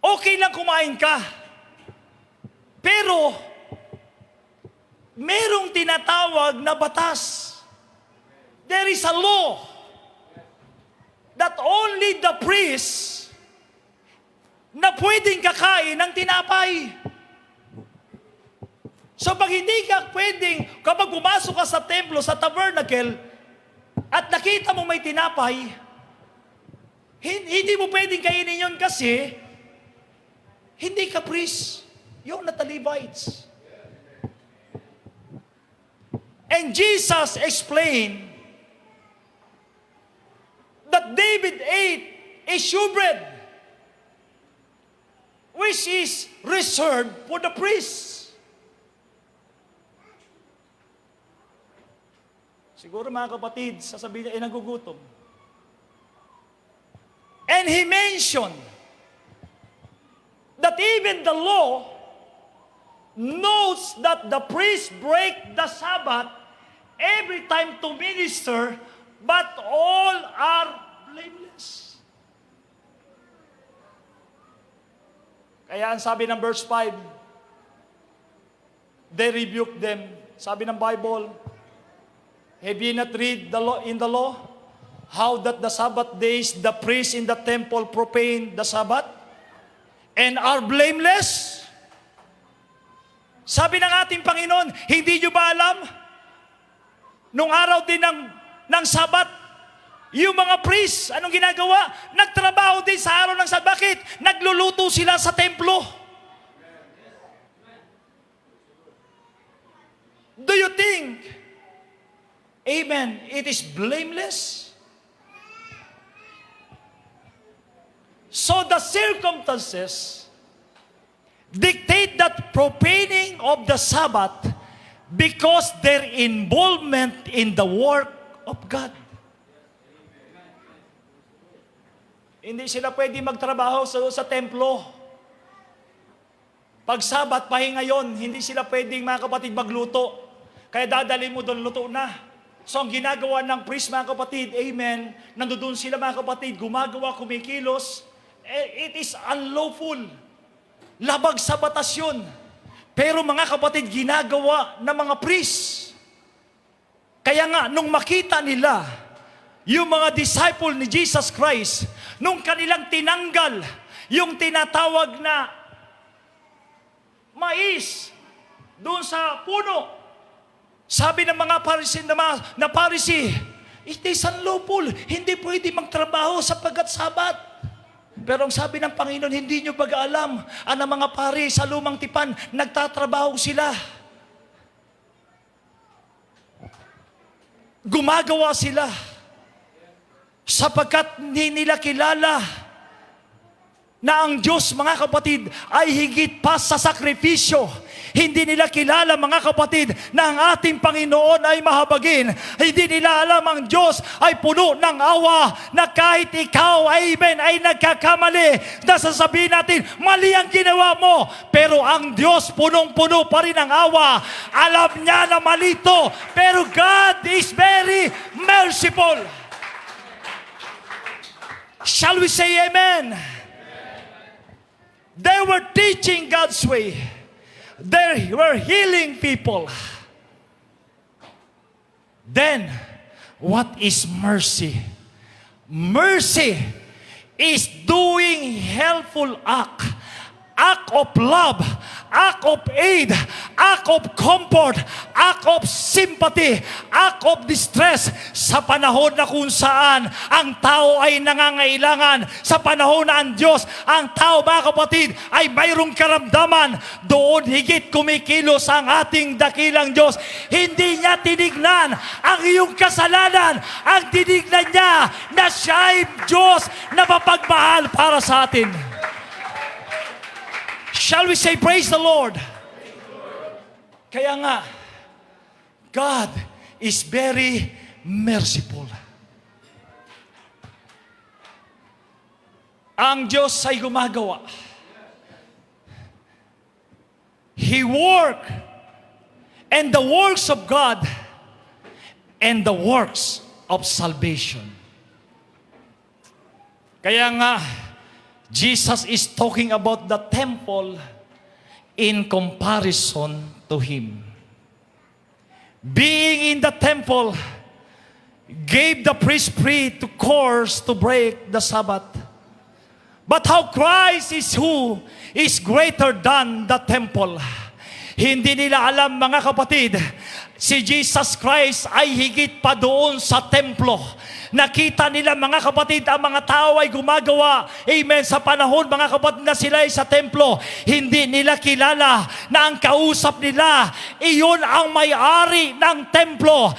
Okay lang kumain ka. Pero, merong tinatawag na batas. There is a law that only the priest na pwedeng kakain ng tinapay. So pag hindi ka pwedeng, kapag pumasok ka sa templo, sa tabernacle, at nakita mo may tinapay, hindi mo pwedeng kainin yun kasi hindi ka priest. You're not a Levites. And Jesus explained that David ate a shewbread, which is reserved for the priests. Siguro mga kapatid, sasabihin niya, nagugutom. And he mentioned that even the law knows that the priest break the Sabbath every time to minister, but all are blameless. Kaya ang sabi ng verse 5, they rebuked them. Sabi ng Bible, have ye not read the law in the law? How that the Sabbath days the priests in the temple profane the Sabbath and are blameless? Sabi ng ating Panginoon, hindi nyo ba alam? Nung araw din ng Sabat, yung mga priests, anong ginagawa? Nagtrabaho din sa araw ng Sabat. Bakit? Nagluluto sila sa templo. Do you think, amen, it is blameless? So the circumstances dictate that profaning of the Sabbath because their involvement in the work of God. Hindi sila pwede magtrabaho sa templo. Pag Sabat, pahinga yon, hindi sila pwedeng mga kapatid magluto. Kaya dadalhin mo doon, luto na. So ang ginagawa ng priest mga kapatid, amen, nandoon sila mga kapatid, gumagawa, kumikilos, it is unlawful. Labag sa batas yun. Pero mga kapatid, ginagawa ng mga priest. Kaya nga, nung makita nila, yung mga disciple ni Jesus Christ, nung kanilang tinanggal, yung tinatawag na mais, doon sa puno, sabi ng mga Pharisee, it is unlawful, hindi pwede magtrabaho sapagkat Sabat. Pero ang sabi ng Panginoon, hindi nyo baga alam, ang mga pari sa lumang tipan, nagtatrabaho sila. Gumagawa sila. Sapagkat hindi nila kilala na ang Diyos, mga kapatid, ay higit pa sa sakripisyo. Hindi nila kilala, mga kapatid, na ang ating Panginoon ay mahabagin. Hindi nila alam ang Diyos ay puno ng awa, na kahit ikaw, amen, ay nagkakamali, nasasabihin natin, mali ang ginawa mo. Pero ang Diyos punong-puno pa rin ng awa. Alam niya na mali ito, pero God is very merciful. Shall we say amen? They were teaching God's way. They were healing people. Then, what is mercy? Mercy is doing helpful act of love, act of aid, act of comfort, act of sympathy, act of distress sa panahon na kung saan ang tao ay nangangailangan, sa panahon na ang Diyos, ang tao mga kapatid ay mayroong karamdaman, doon higit kumikilos ang ating dakilang Diyos. Hindi niya tinignan ang iyong kasalanan, ang tinignan niya na siya ay Diyos na mapagmahal para sa atin. Shall we say praise the Lord? Kaya nga, God is very merciful. Ang Diyos ay gumagawa. He work, and the works of God and the works of salvation. Kaya nga, Jesus is talking about the temple in comparison to Him. Being in the temple gave the priest free to course to break the Sabbath. But how Christ is who is greater than the temple. Hindi nila alam mga kapatid, si Jesus Christ ay higit pa doon sa templo. Nakita nila mga kapatid, ang mga tao ay gumagawa, amen, sa panahon mga kapatid na sila ay sa templo. Hindi nila kilala na ang kausap nila, iyon ang may-ari ng templo.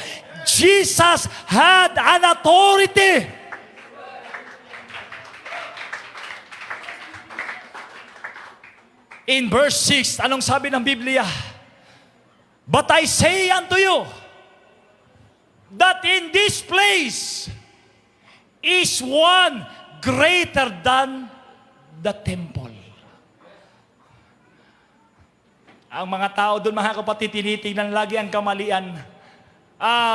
Jesus had an authority. In verse 6, anong sabi ng Biblia? But I say unto you, that in this place is one greater than the temple. Ang mga tao doon, mga kapatid, tinitingnan lagi ang kamalian.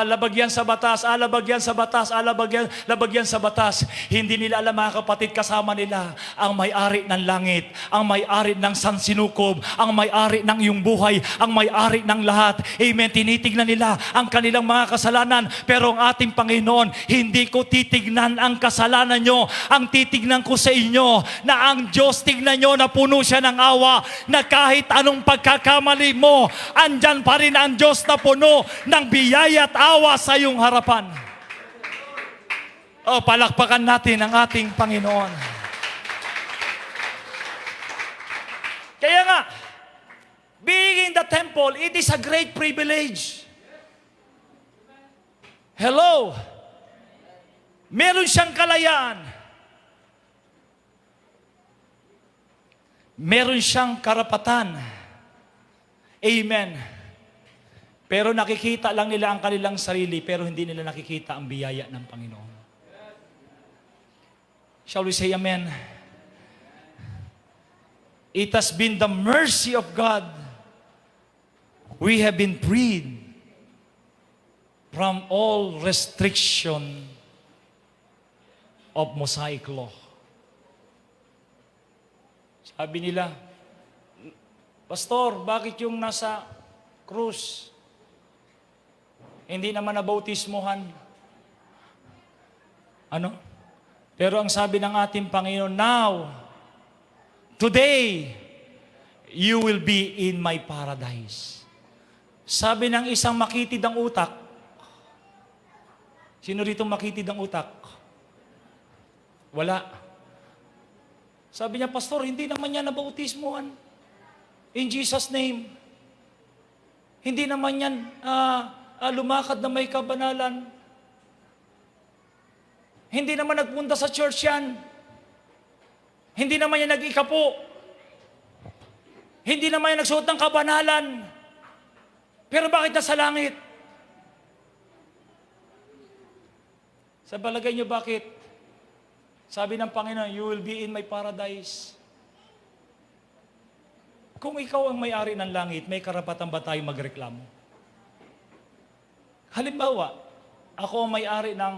Labagyan sa batas, labagyan sa batas, labagyan sa batas. Hindi nila alam mga kapatid, kasama nila ang may-ari ng langit, ang may-ari ng sansinukob, ang may-ari ng iyong buhay, ang may-ari ng lahat. Amen. Tinitignan nila ang kanilang mga kasalanan, pero ang ating Panginoon, hindi ko titignan ang kasalanan nyo. Ang titignan ko sa inyo, na ang Diyos, tignan nyo na puno siya ng awa, na kahit anong pagkakamali mo, andyan pa rin ang Diyos na puno ng biyaya at awa sa iyong harapan. Palakpakan natin ang ating Panginoon. Kaya nga, being in the temple, it is a great privilege. Hello? Meron siyang kalayaan. Meron siyang karapatan. Amen. Pero nakikita lang nila ang kanilang sarili, pero hindi nila nakikita ang biyaya ng Panginoon. Shall we say amen? It has been the mercy of God. We have been freed from all restriction of Mosaic law. Sabi nila, Pastor, bakit yung nasa krus hindi naman nabautismohan? Ano? Pero ang sabi ng ating Panginoon, now, today, you will be in my paradise. Sabi ng isang makitid ang utak. Sino rito makitid ang utak? Wala. Sabi niya, Pastor, hindi naman niya nabautismohan. In Jesus' name. Hindi naman yan lumakad na may kabanalan. Hindi naman nagpunta sa church yan. Hindi naman yan nag-ikapo. Hindi naman yan nagsuot ng kabanalan. Pero bakit nasa langit? Sa palagay niyo bakit? Sabi ng Panginoon, you will be in my paradise. Kung ikaw ang may-ari ng langit, may karapatan ba tayo magreklamo? Halimbawa, ako ang may-ari ng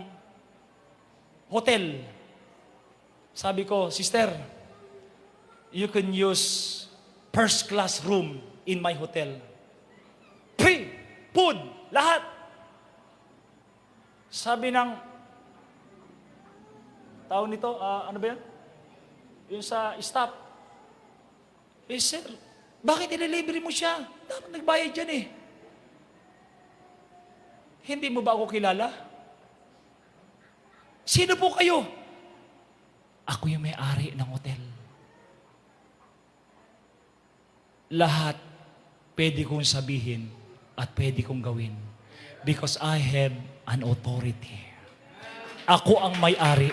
hotel. Sabi ko, Sister, you can use first class room in my hotel. Free, food, lahat. Sabi ng tao nito, ano ba yan? Yung sa staff. Sir, Bakit ililibre mo siya? Dapat nagbayad dyan eh. Hindi mo ba ako kilala? Sino po kayo? Ako yung may-ari ng hotel. Lahat pwede kong sabihin at pwede kong gawin because I have an authority. Ako ang may-ari.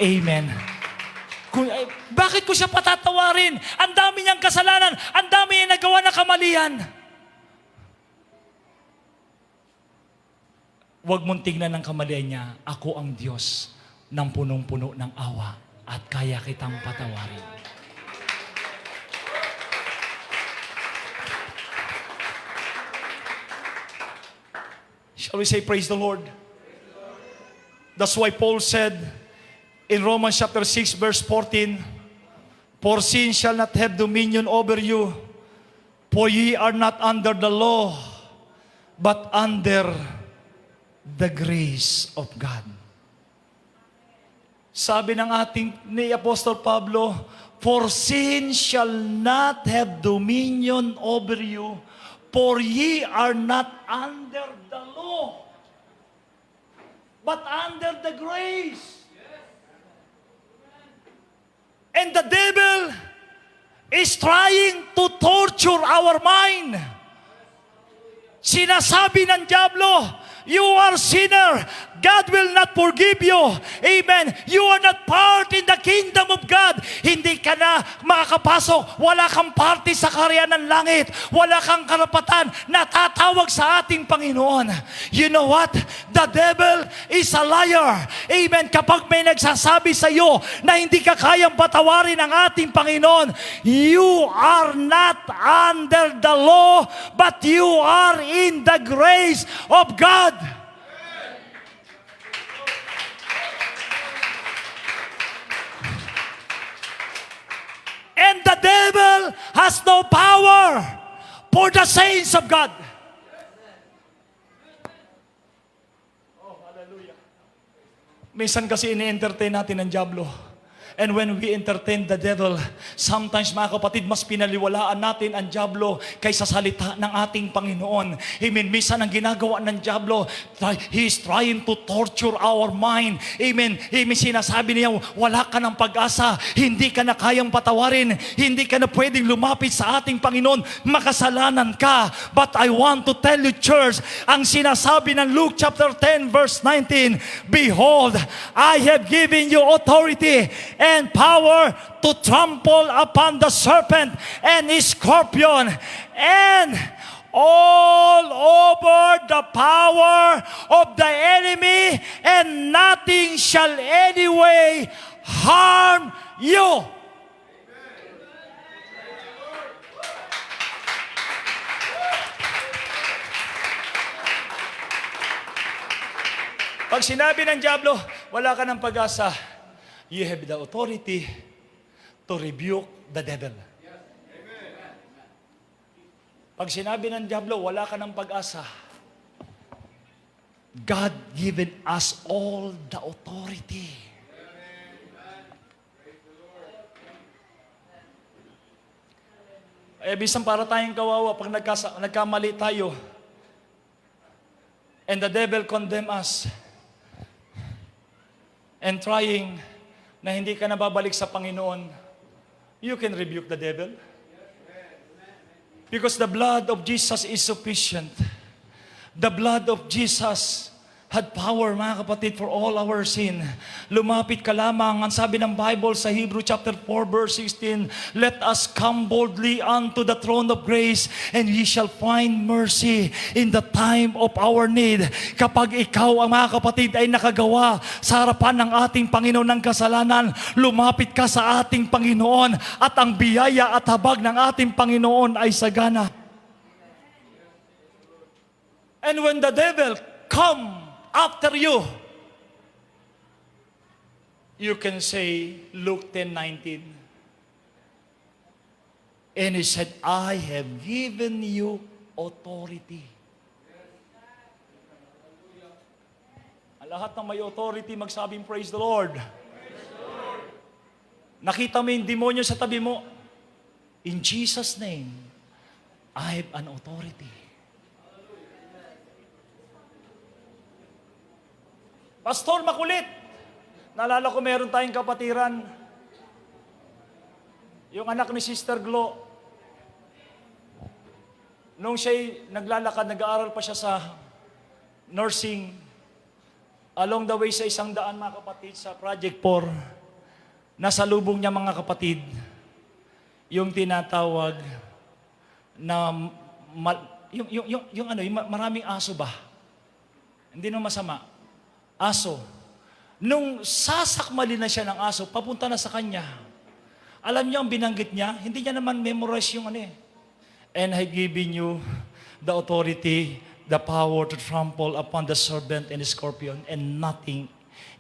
Amen. Bakit ko siya patatawarin? Ang dami niyang kasalanan. Ang dami niyang nagawa na kamalian. Huwag mong tignan ng kamalian niya. Ako ang Diyos ng punong-puno ng awa at kaya kitang patawarin. Shall we say praise the Lord? That's why Paul said in Romans chapter 6 verse 14, "For sin shall not have dominion over you, for ye are not under the law, but under the grace of God." Sabi ng ni Apostol Pablo, "For sin shall not have dominion over you, for ye are not under the law, but under the grace." And the devil is trying to torture our mind. Sinasabi ng diablo, "You are sinner. God will not forgive you." Amen. You are not part in the kingdom of God. Hindi ka na makakapasok. Wala kang parte sa kaharian ng langit. Wala kang karapatan na tatawag sa ating Panginoon. You know what? The devil is a liar. Amen. Kapag may nagsasabi sa iyo na hindi ka kayang patawarin ng ating Panginoon, you are not under the law, but you are in the grace of God. And the devil has no power for the saints of God. Oh, hallelujah. Minsan kasi ini-entertain natin ang diablo. And when we entertain the devil, sometimes mga kapatid, mas pinaliwalaan natin ang diablo kaysa salita ng ating Panginoon. Amen. Minsan ang ginagawa ng diablo, he is trying to torture our mind. Amen. Amen. Sinasabi niya, wala ka ng pag-asa, hindi ka na kayang patawarin, hindi ka na pwedeng lumapit sa ating Panginoon, makasalanan ka. But I want to tell you, church, ang sinasabi ng Luke chapter 10 verse 19, "Behold, I have given you authority and power to trample upon the serpent and his scorpion and all over the power of the enemy, and nothing shall anyway harm you." Pag sinabi ng diablo, wala ka ng pag-asa, you have the authority to rebuke the devil. Pag sinabi ng diablo, wala ka ng pag-asa, God given us all the authority. Bisan para tayong kawawa pag nagkamali tayo and the devil condemn us and trying na hindi ka nababalik sa Panginoon, you can rebuke the devil. Because the blood of Jesus is sufficient. The blood of Jesus had power, mga kapatid, for all our sin. Lumapit ka lamang. Ang sabi ng Bible sa Hebrew chapter 4 verse 16, "Let us come boldly unto the throne of grace, and we shall find mercy in the time of our need." Kapag ikaw, ang mga kapatid, ay nakagawa sa harapan ng ating Panginoon ng kasalanan, lumapit ka sa ating Panginoon at ang biyaya at habag ng ating Panginoon ay sagana. And when the devil come after you, you can say Luke 10:19. And he said, "I have given you authority." Ang lahat ng may authority magsabing praise the Lord. Nakita mo yung demonyo sa tabi mo? In Jesus' name, I have an authority. Pastor, makulit. Naalala ko meron tayong kapatiran. Yung anak ni Sister Glo. Nung siya'y naglalakad, nag-aaral pa siya sa nursing. Along the way sa 100, mga kapatid, sa Project 4, nasalubong niya, mga kapatid, yung tinatawag na yung maraming aso ba? Hindi nung masama. Aso. Nung sasakmali na siya ng aso, papunta na sa kanya. Alam niyo ang binanggit niya? Hindi niya naman memorize yung And I have given you the authority, the power to trample upon the serpent and the scorpion, and nothing,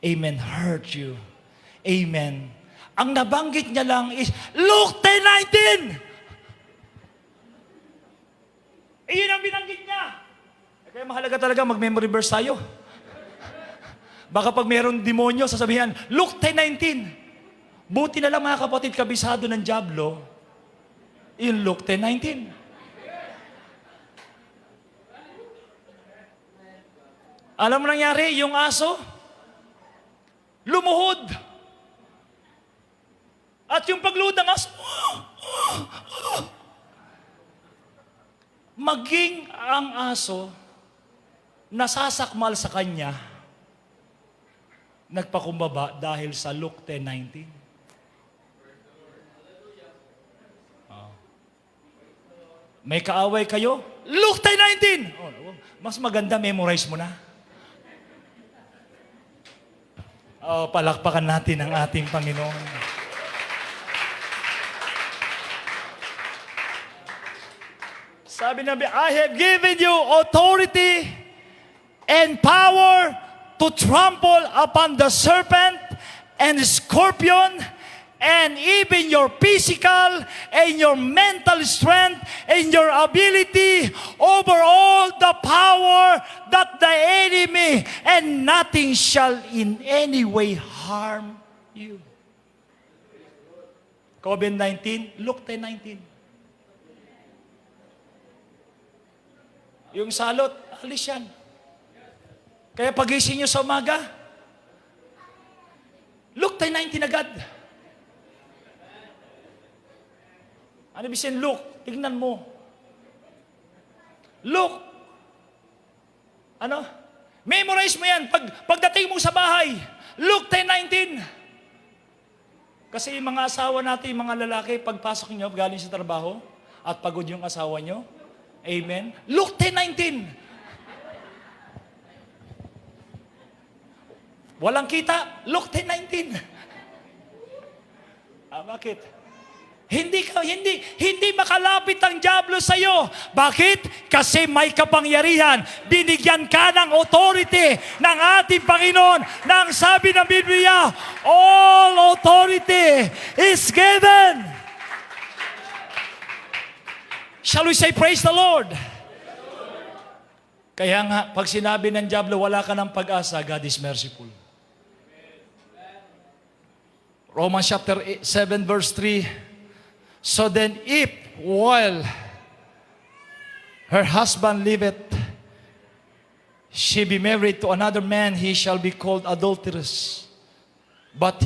amen, hurt you. Amen. Ang nabanggit niya lang is, Luke 10:19! Iyon ang binanggit niya. Kaya mahalaga talaga mag-memory verse tayo. Baka pag mayroong demonyo, sasabihan, Luke 10:19. Buti na lang, mga kapatid, kabisado ng dyablo, yung Luke 10:19. Alam mo nangyari, yung aso, lumuhod. At yung pagluhod ng aso, maging ang aso, nasasakmal sa kanya, nagpakumbaba dahil sa Luke 10:19. May kaaway kayo? Luke 10:19! Mas maganda, memorize mo na. Palakpakan natin ang ating Panginoon. Sabi nabi, I have given you authority and power to trample upon the serpent and the scorpion, and even your physical and your mental strength and your ability over all the power that the enemy, and nothing shall in any way harm you. COVID-19, Luke 10:19. Yung salot, alis yan. Kaya pagising nyo sa umaga, Luke 10:19 agad. Ano bisin Luke? Tignan mo. Luke. Memorize mo yan. Pagdating mo sa bahay, Luke 10:19. Kasi yung mga asawa natin, yung mga lalaki, pagpasok nyo, galing sa trabaho, at pagod yung asawa nyo, amen? Luke 10:19. Walang kita, Luke 10:19. Bakit? Hindi makalapit ang dyablo sa iyo. Bakit? Kasi may kapangyarihan. Binigyan ka ng authority ng ating Panginoon. Nang sabi ng Biblia, all authority is given. Shall we say praise the Lord? Kaya nga, pag sinabi ng dyablo, wala ka ng pag-asa, God is merciful. Romans chapter 7 verse 3. So then if while her husband liveth, she be married to another man, he shall be called adulterous. But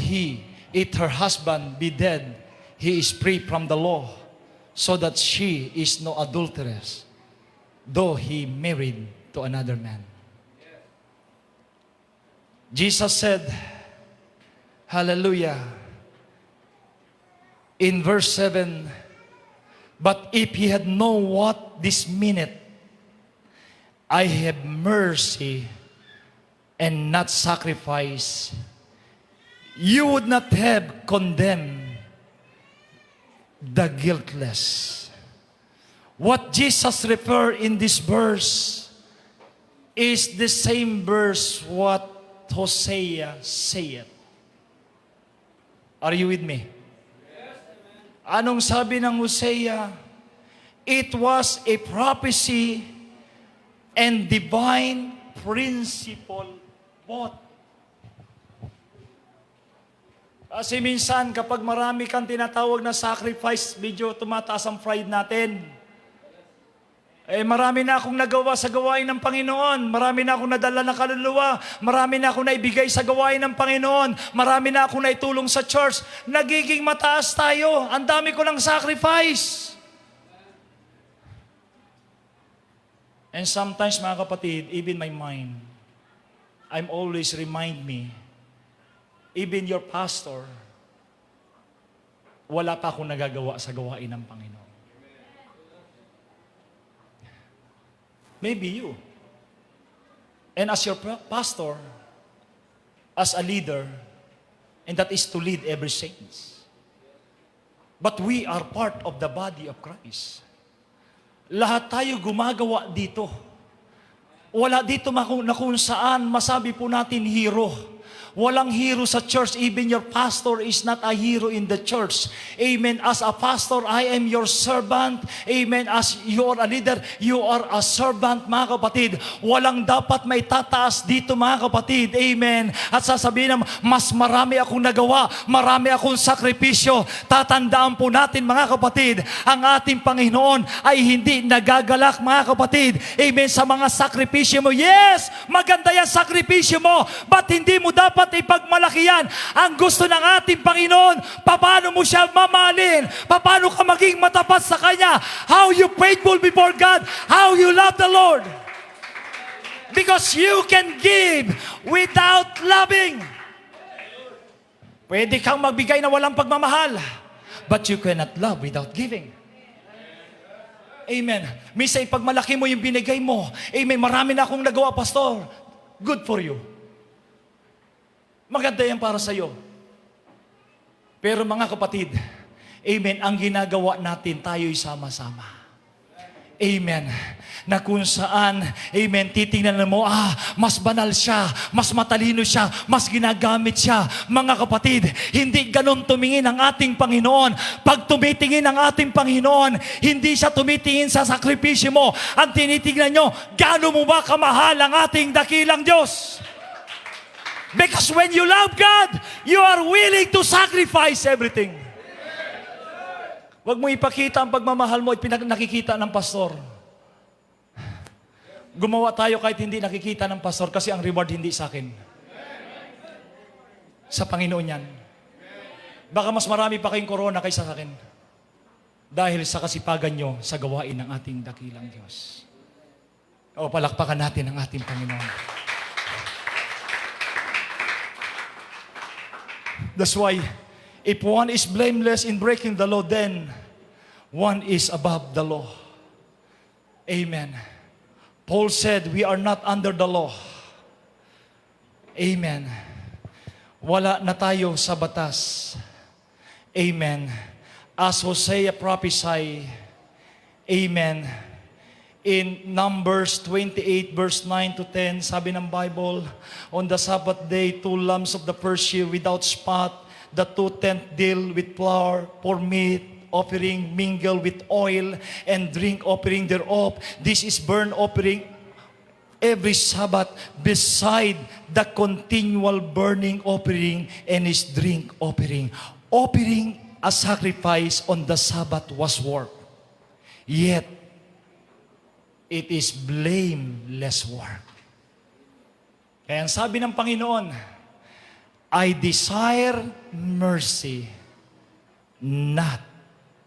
if her husband be dead, he is free from the law, so that she is no adulteress, though he married to another man. Jesus said, hallelujah, in verse 7, but if he had known what this minute, I have mercy and not sacrifice, you would not have condemned the guiltless. What Jesus referred in this verse is the same verse what Hosea said. Are you with me? Anong sabi ng Hosea? It was a prophecy and divine principle both. Kasi minsan kapag marami kang tinatawag na sacrifice, medyo tumataas ang pride natin. Marami na akong nagawa sa gawain ng Panginoon. Marami na akong nadala na kaluluwa. Marami na akong naibigay sa gawain ng Panginoon. Marami na akong naitulong sa church. Nagiging mataas tayo. Ang dami ko ng sacrifice. And sometimes, mga kapatid, even my mind, I'm always remind me, even your pastor, wala pa akong nagagawa sa gawain ng Panginoon. Maybe you. And as your pastor, as a leader, and that is to lead every saints. But we are part of the body of Christ. Lahat tayo gumagawa dito. Wala dito na kung saan masabi po natin hero. Walang hero sa church. Even your pastor is not a hero in the church. Amen. As a pastor, I am your servant. Amen. As you are a leader, you are a servant, mga kapatid. Walang dapat may tataas dito, mga kapatid. Amen. At sasabihin na, mas marami akong nagawa, marami akong sakripisyo. Tatandaan po natin, mga kapatid, ang ating Panginoon ay hindi nagagalak, mga kapatid. Amen. Sa mga sakripisyo mo. Yes, maganda yan sakripisyo mo. But hindi mo dapat ipagmalaki yan. Ang gusto ng ating Panginoon, paano mo siya mamahalin? Paano ka maging matapat sa Kanya? How you faithful before God? How you love the Lord? Because you can give without loving. Pwede kang magbigay na walang pagmamahal, but you cannot love without giving. Amen. Minsan ipagmalaki mo yung binigay mo. Amen. Marami na akong nagawa, pastor. Good for you. Maganda yan para sa iyo. Pero mga kapatid, amen, ang ginagawa natin, tayo'y sama-sama. Amen. Na kung saan, amen, titingnan mo, mas banal siya, mas matalino siya, mas ginagamit siya. Mga kapatid, hindi ganun tumingin ang ating Panginoon. Pag tumitingin ang ating Panginoon, hindi siya tumitingin sa sakripisyo mo. Ang tinitingnan nyo, gaano mo ba kamahal ang ating dakilang Diyos? Because when you love God, you are willing to sacrifice everything. Huwag mo ipakita ang pagmamahal mo at nakikita ng pastor. Gumawa tayo kahit hindi nakikita ng pastor kasi ang reward hindi sa akin. Sa Panginoon yan. Baka mas marami pa kayong corona kaysa sa akin. Dahil sa kasipagan nyo sa gawain ng ating dakilang Diyos. O palakpakan natin ang ating Panginoon. That's why, if one is blameless in breaking the law, then one is above the law. Amen. Paul said, we are not under the law. Amen. Wala na tayo sa batas. Amen. As Hosea prophesied, amen, in Numbers 28 verse 9 to 10, sabi ng Bible, on the Sabbath day, 2 lambs of the first year without spot, the 2/10 dill with flour for meat offering mingled with oil, and drink offering thereof. This is burnt offering every Sabbath beside the continual burning offering and his drink offering. Offering a sacrifice on the Sabbath was work. Yet, it is blameless work. Kaya ang sabi ng Panginoon, I desire mercy, not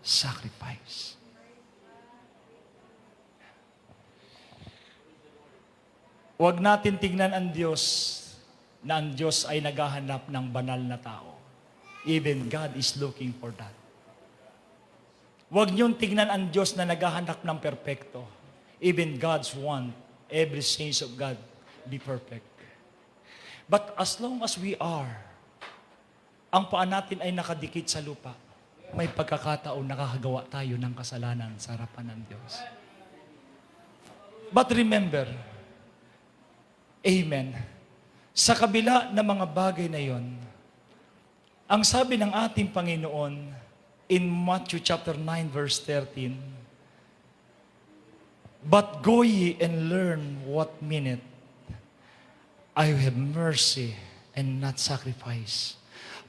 sacrifice. Huwag natin tignan ang Diyos na ang Diyos ay naghahanap ng banal na tao. Even God is looking for that. Huwag niyong tignan ang Diyos na naghahanap ng perpekto. Even God's want every saints of God be perfect. But as long as we are, ang paa natin ay nakadikit sa lupa, may pagkakataon nakakagawa tayo ng kasalanan sa harapan ng Diyos. But remember, amen, sa kabila ng mga bagay na yon, ang sabi ng ating Panginoon in Matthew chapter 9 verse 13, but go ye and learn what meaneth, I have mercy and not sacrifice.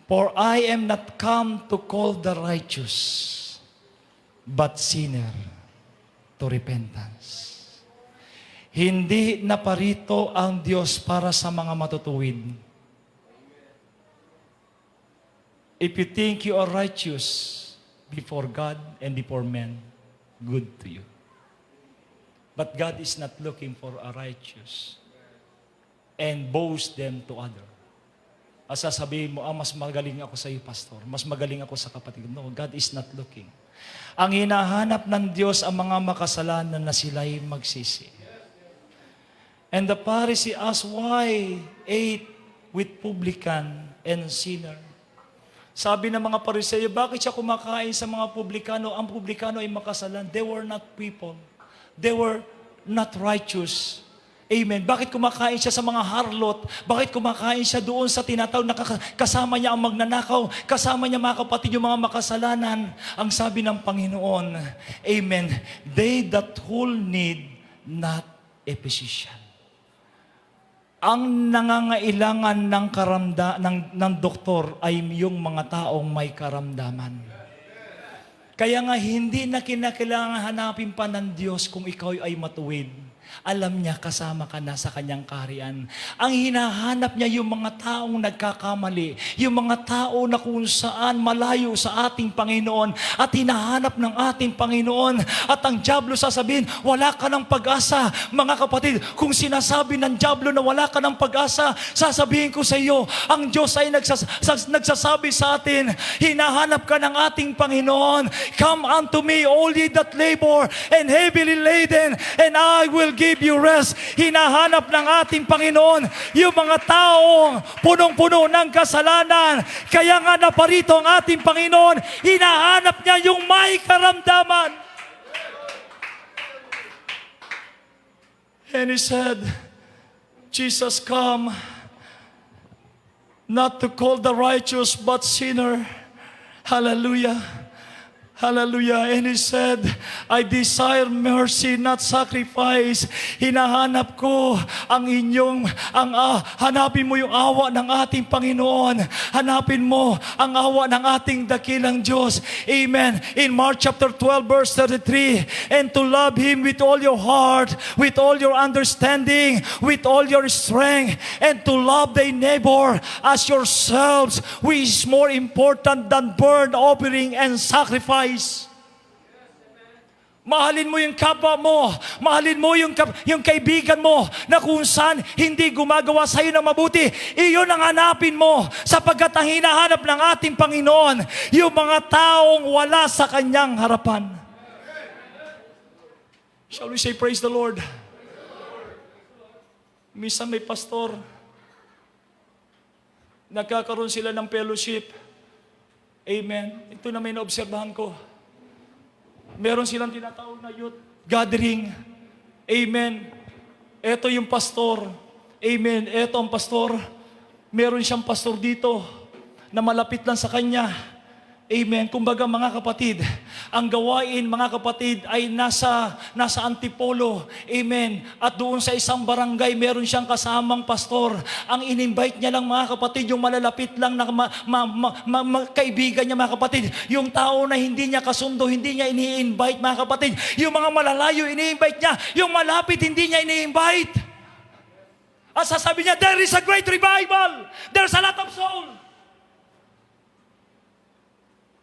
For I am not come to call the righteous, but sinner to repentance. Hindi naparito ang Diyos para sa mga matutuwid. If you think you are righteous before God and before men, good to you. But God is not looking for a righteous and boast them to other. Sasabihin mo, mas magaling ako sa iyo, pastor. Mas magaling ako sa kapatid. No, God is not looking. Ang hinahanap ng Diyos ang mga makasalanan na sila'y magsisi. And the Pharisee asked why ate with publican and sinner. Sabi ng mga Pariseo, bakit siya kumakain sa mga publikano? Ang publikano ay makasalan. They were not people. They were not righteous. Amen. Bakit kumakain siya sa mga harlot? Bakit kumakain siya doon sa tinatawag na kasama niya ang magnanakaw? Kasama niya mga kapatid yung mga makasalanan. Ang sabi ng Panginoon, amen, they that whole need not a physician. Ang nangangailangan ng doktor ay yung mga taong may karamdaman. Kaya nga hindi na kinakailangan hanapin pa ng Diyos kung ikaw ay matuwid. Alam niya, kasama ka na sa kanyang kaharian. Ang hinahanap niya yung mga taong nagkakamali, yung mga tao na kung saan malayo sa ating Panginoon at hinahanap ng ating Panginoon. At ang dyablo sasabihin, wala ka ng pag-asa. Mga kapatid, kung sinasabi ng dyablo na wala ka ng pag-asa, sasabihin ko sa iyo, ang Diyos ay nagsasabi sa atin, hinahanap ka ng ating Panginoon. Come unto me, all ye that labor and heavily laden, and I will give you rest. Hinahanap ng ating Panginoon yung mga taong punong-puno ng kasalanan. Kaya nga naparito ang ating Panginoon, hinahanap niya yung may karamdaman. And he said, Jesus come not to call the righteous but sinner. Hallelujah. Hallelujah. And he said, I desire mercy, not sacrifice. Hinahanap ko ang hanapin mo yung awa ng ating Panginoon. Hanapin mo ang awa ng ating dakilang Diyos. Amen. In Mark chapter 12 verse 33, and to love Him with all your heart, with all your understanding, with all your strength, and to love thy neighbor as yourselves, which is more important than burnt offering and sacrifice. Mahalin mo yung kapwa mo. Mahalin mo yung kaibigan mo na kung saan hindi gumagawa sa iyo ng mabuti. Iyon ang hanapin mo sapagkat ang hinahanap ng ating Panginoon, yung mga taong wala sa kanyang harapan. Shall we say praise the Lord? Minsan may pastor, nagkakaroon sila ng fellowship. Amen. Ito na may naobserbahan ko. Meron silang tinatawag na youth gathering. Amen. Ito yung pastor. Amen. Ito ang pastor. Meron siyang pastor dito na malapit lang sa kanya. Amen. Kumbaga mga kapatid, ang gawain mga kapatid ay nasa Antipolo. Amen. At doon sa isang barangay, meron siyang kasamang pastor. Ang in-invite niya lang mga kapatid, yung malalapit lang na kaibigan niya mga kapatid. Yung tao na hindi niya kasundo, hindi niya ini-invite mga kapatid. Yung mga malalayo, ini-invite niya. Yung malapit, hindi niya ini-invite. At sasabi niya, there is a great revival. There's a lot of soul.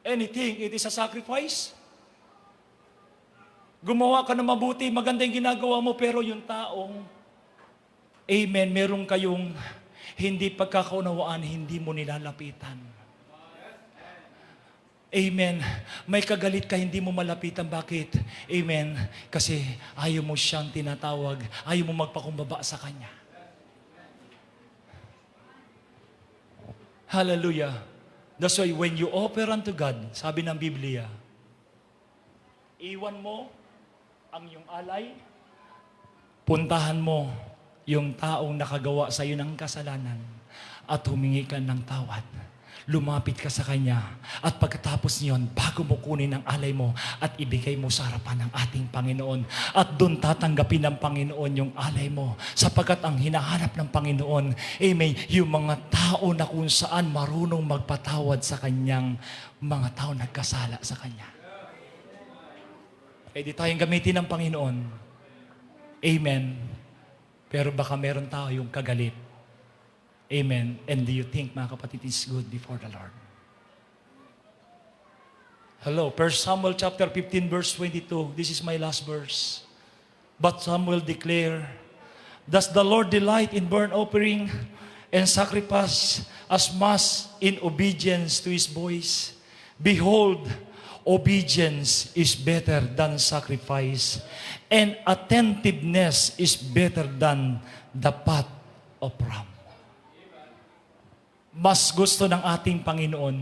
Anything, it is a sacrifice. Gumawa ka na mabuti, maganda yung ginagawa mo, pero yung taong, amen, meron kayong hindi pagkakaunawaan, hindi mo nilalapitan. Amen. May kagalit ka, hindi mo malapitan. Bakit? Amen. Kasi ayaw mo siyang tinatawag, ayaw mo magpakumbaba sa Kanya. Hallelujah. That's why when you offer unto God, sabi ng Biblia, iwan mo ang iyong alay, puntahan mo yung taong nakagawa sa iyo ng kasalanan at humingi ka ng tawad. lumapit ka sa Kanya. At pagkatapos niyon, bago mo kunin ang alay mo at ibigay mo sa harapan ng ating Panginoon. At doon tatanggapin ng Panginoon yung alay mo. Sapagkat ang hinahanap ng Panginoon, amen, yung mga tao na kung saan marunong magpatawad sa Kanyang mga tao nagkasala sa Kanya. Eh di tayong gamitin ng Panginoon. Amen. Pero baka meron tayo yung kagalit. Amen. And do you think, mga kapatid, is good before the Lord? Hello, 1 Samuel chapter 15, verse 22. This is my last verse. But Samuel declared, does the Lord delight in burnt offering and sacrifice as much in obedience to His voice? Behold, obedience is better than sacrifice, and attentiveness is better than the fat of ram. Mas gusto ng ating Panginoon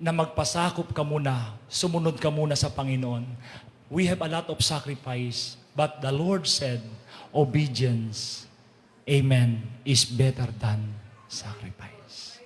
na magpasakop ka muna, sumunod ka muna sa Panginoon. We have a lot of sacrifice, but the Lord said, obedience, amen, is better than sacrifice.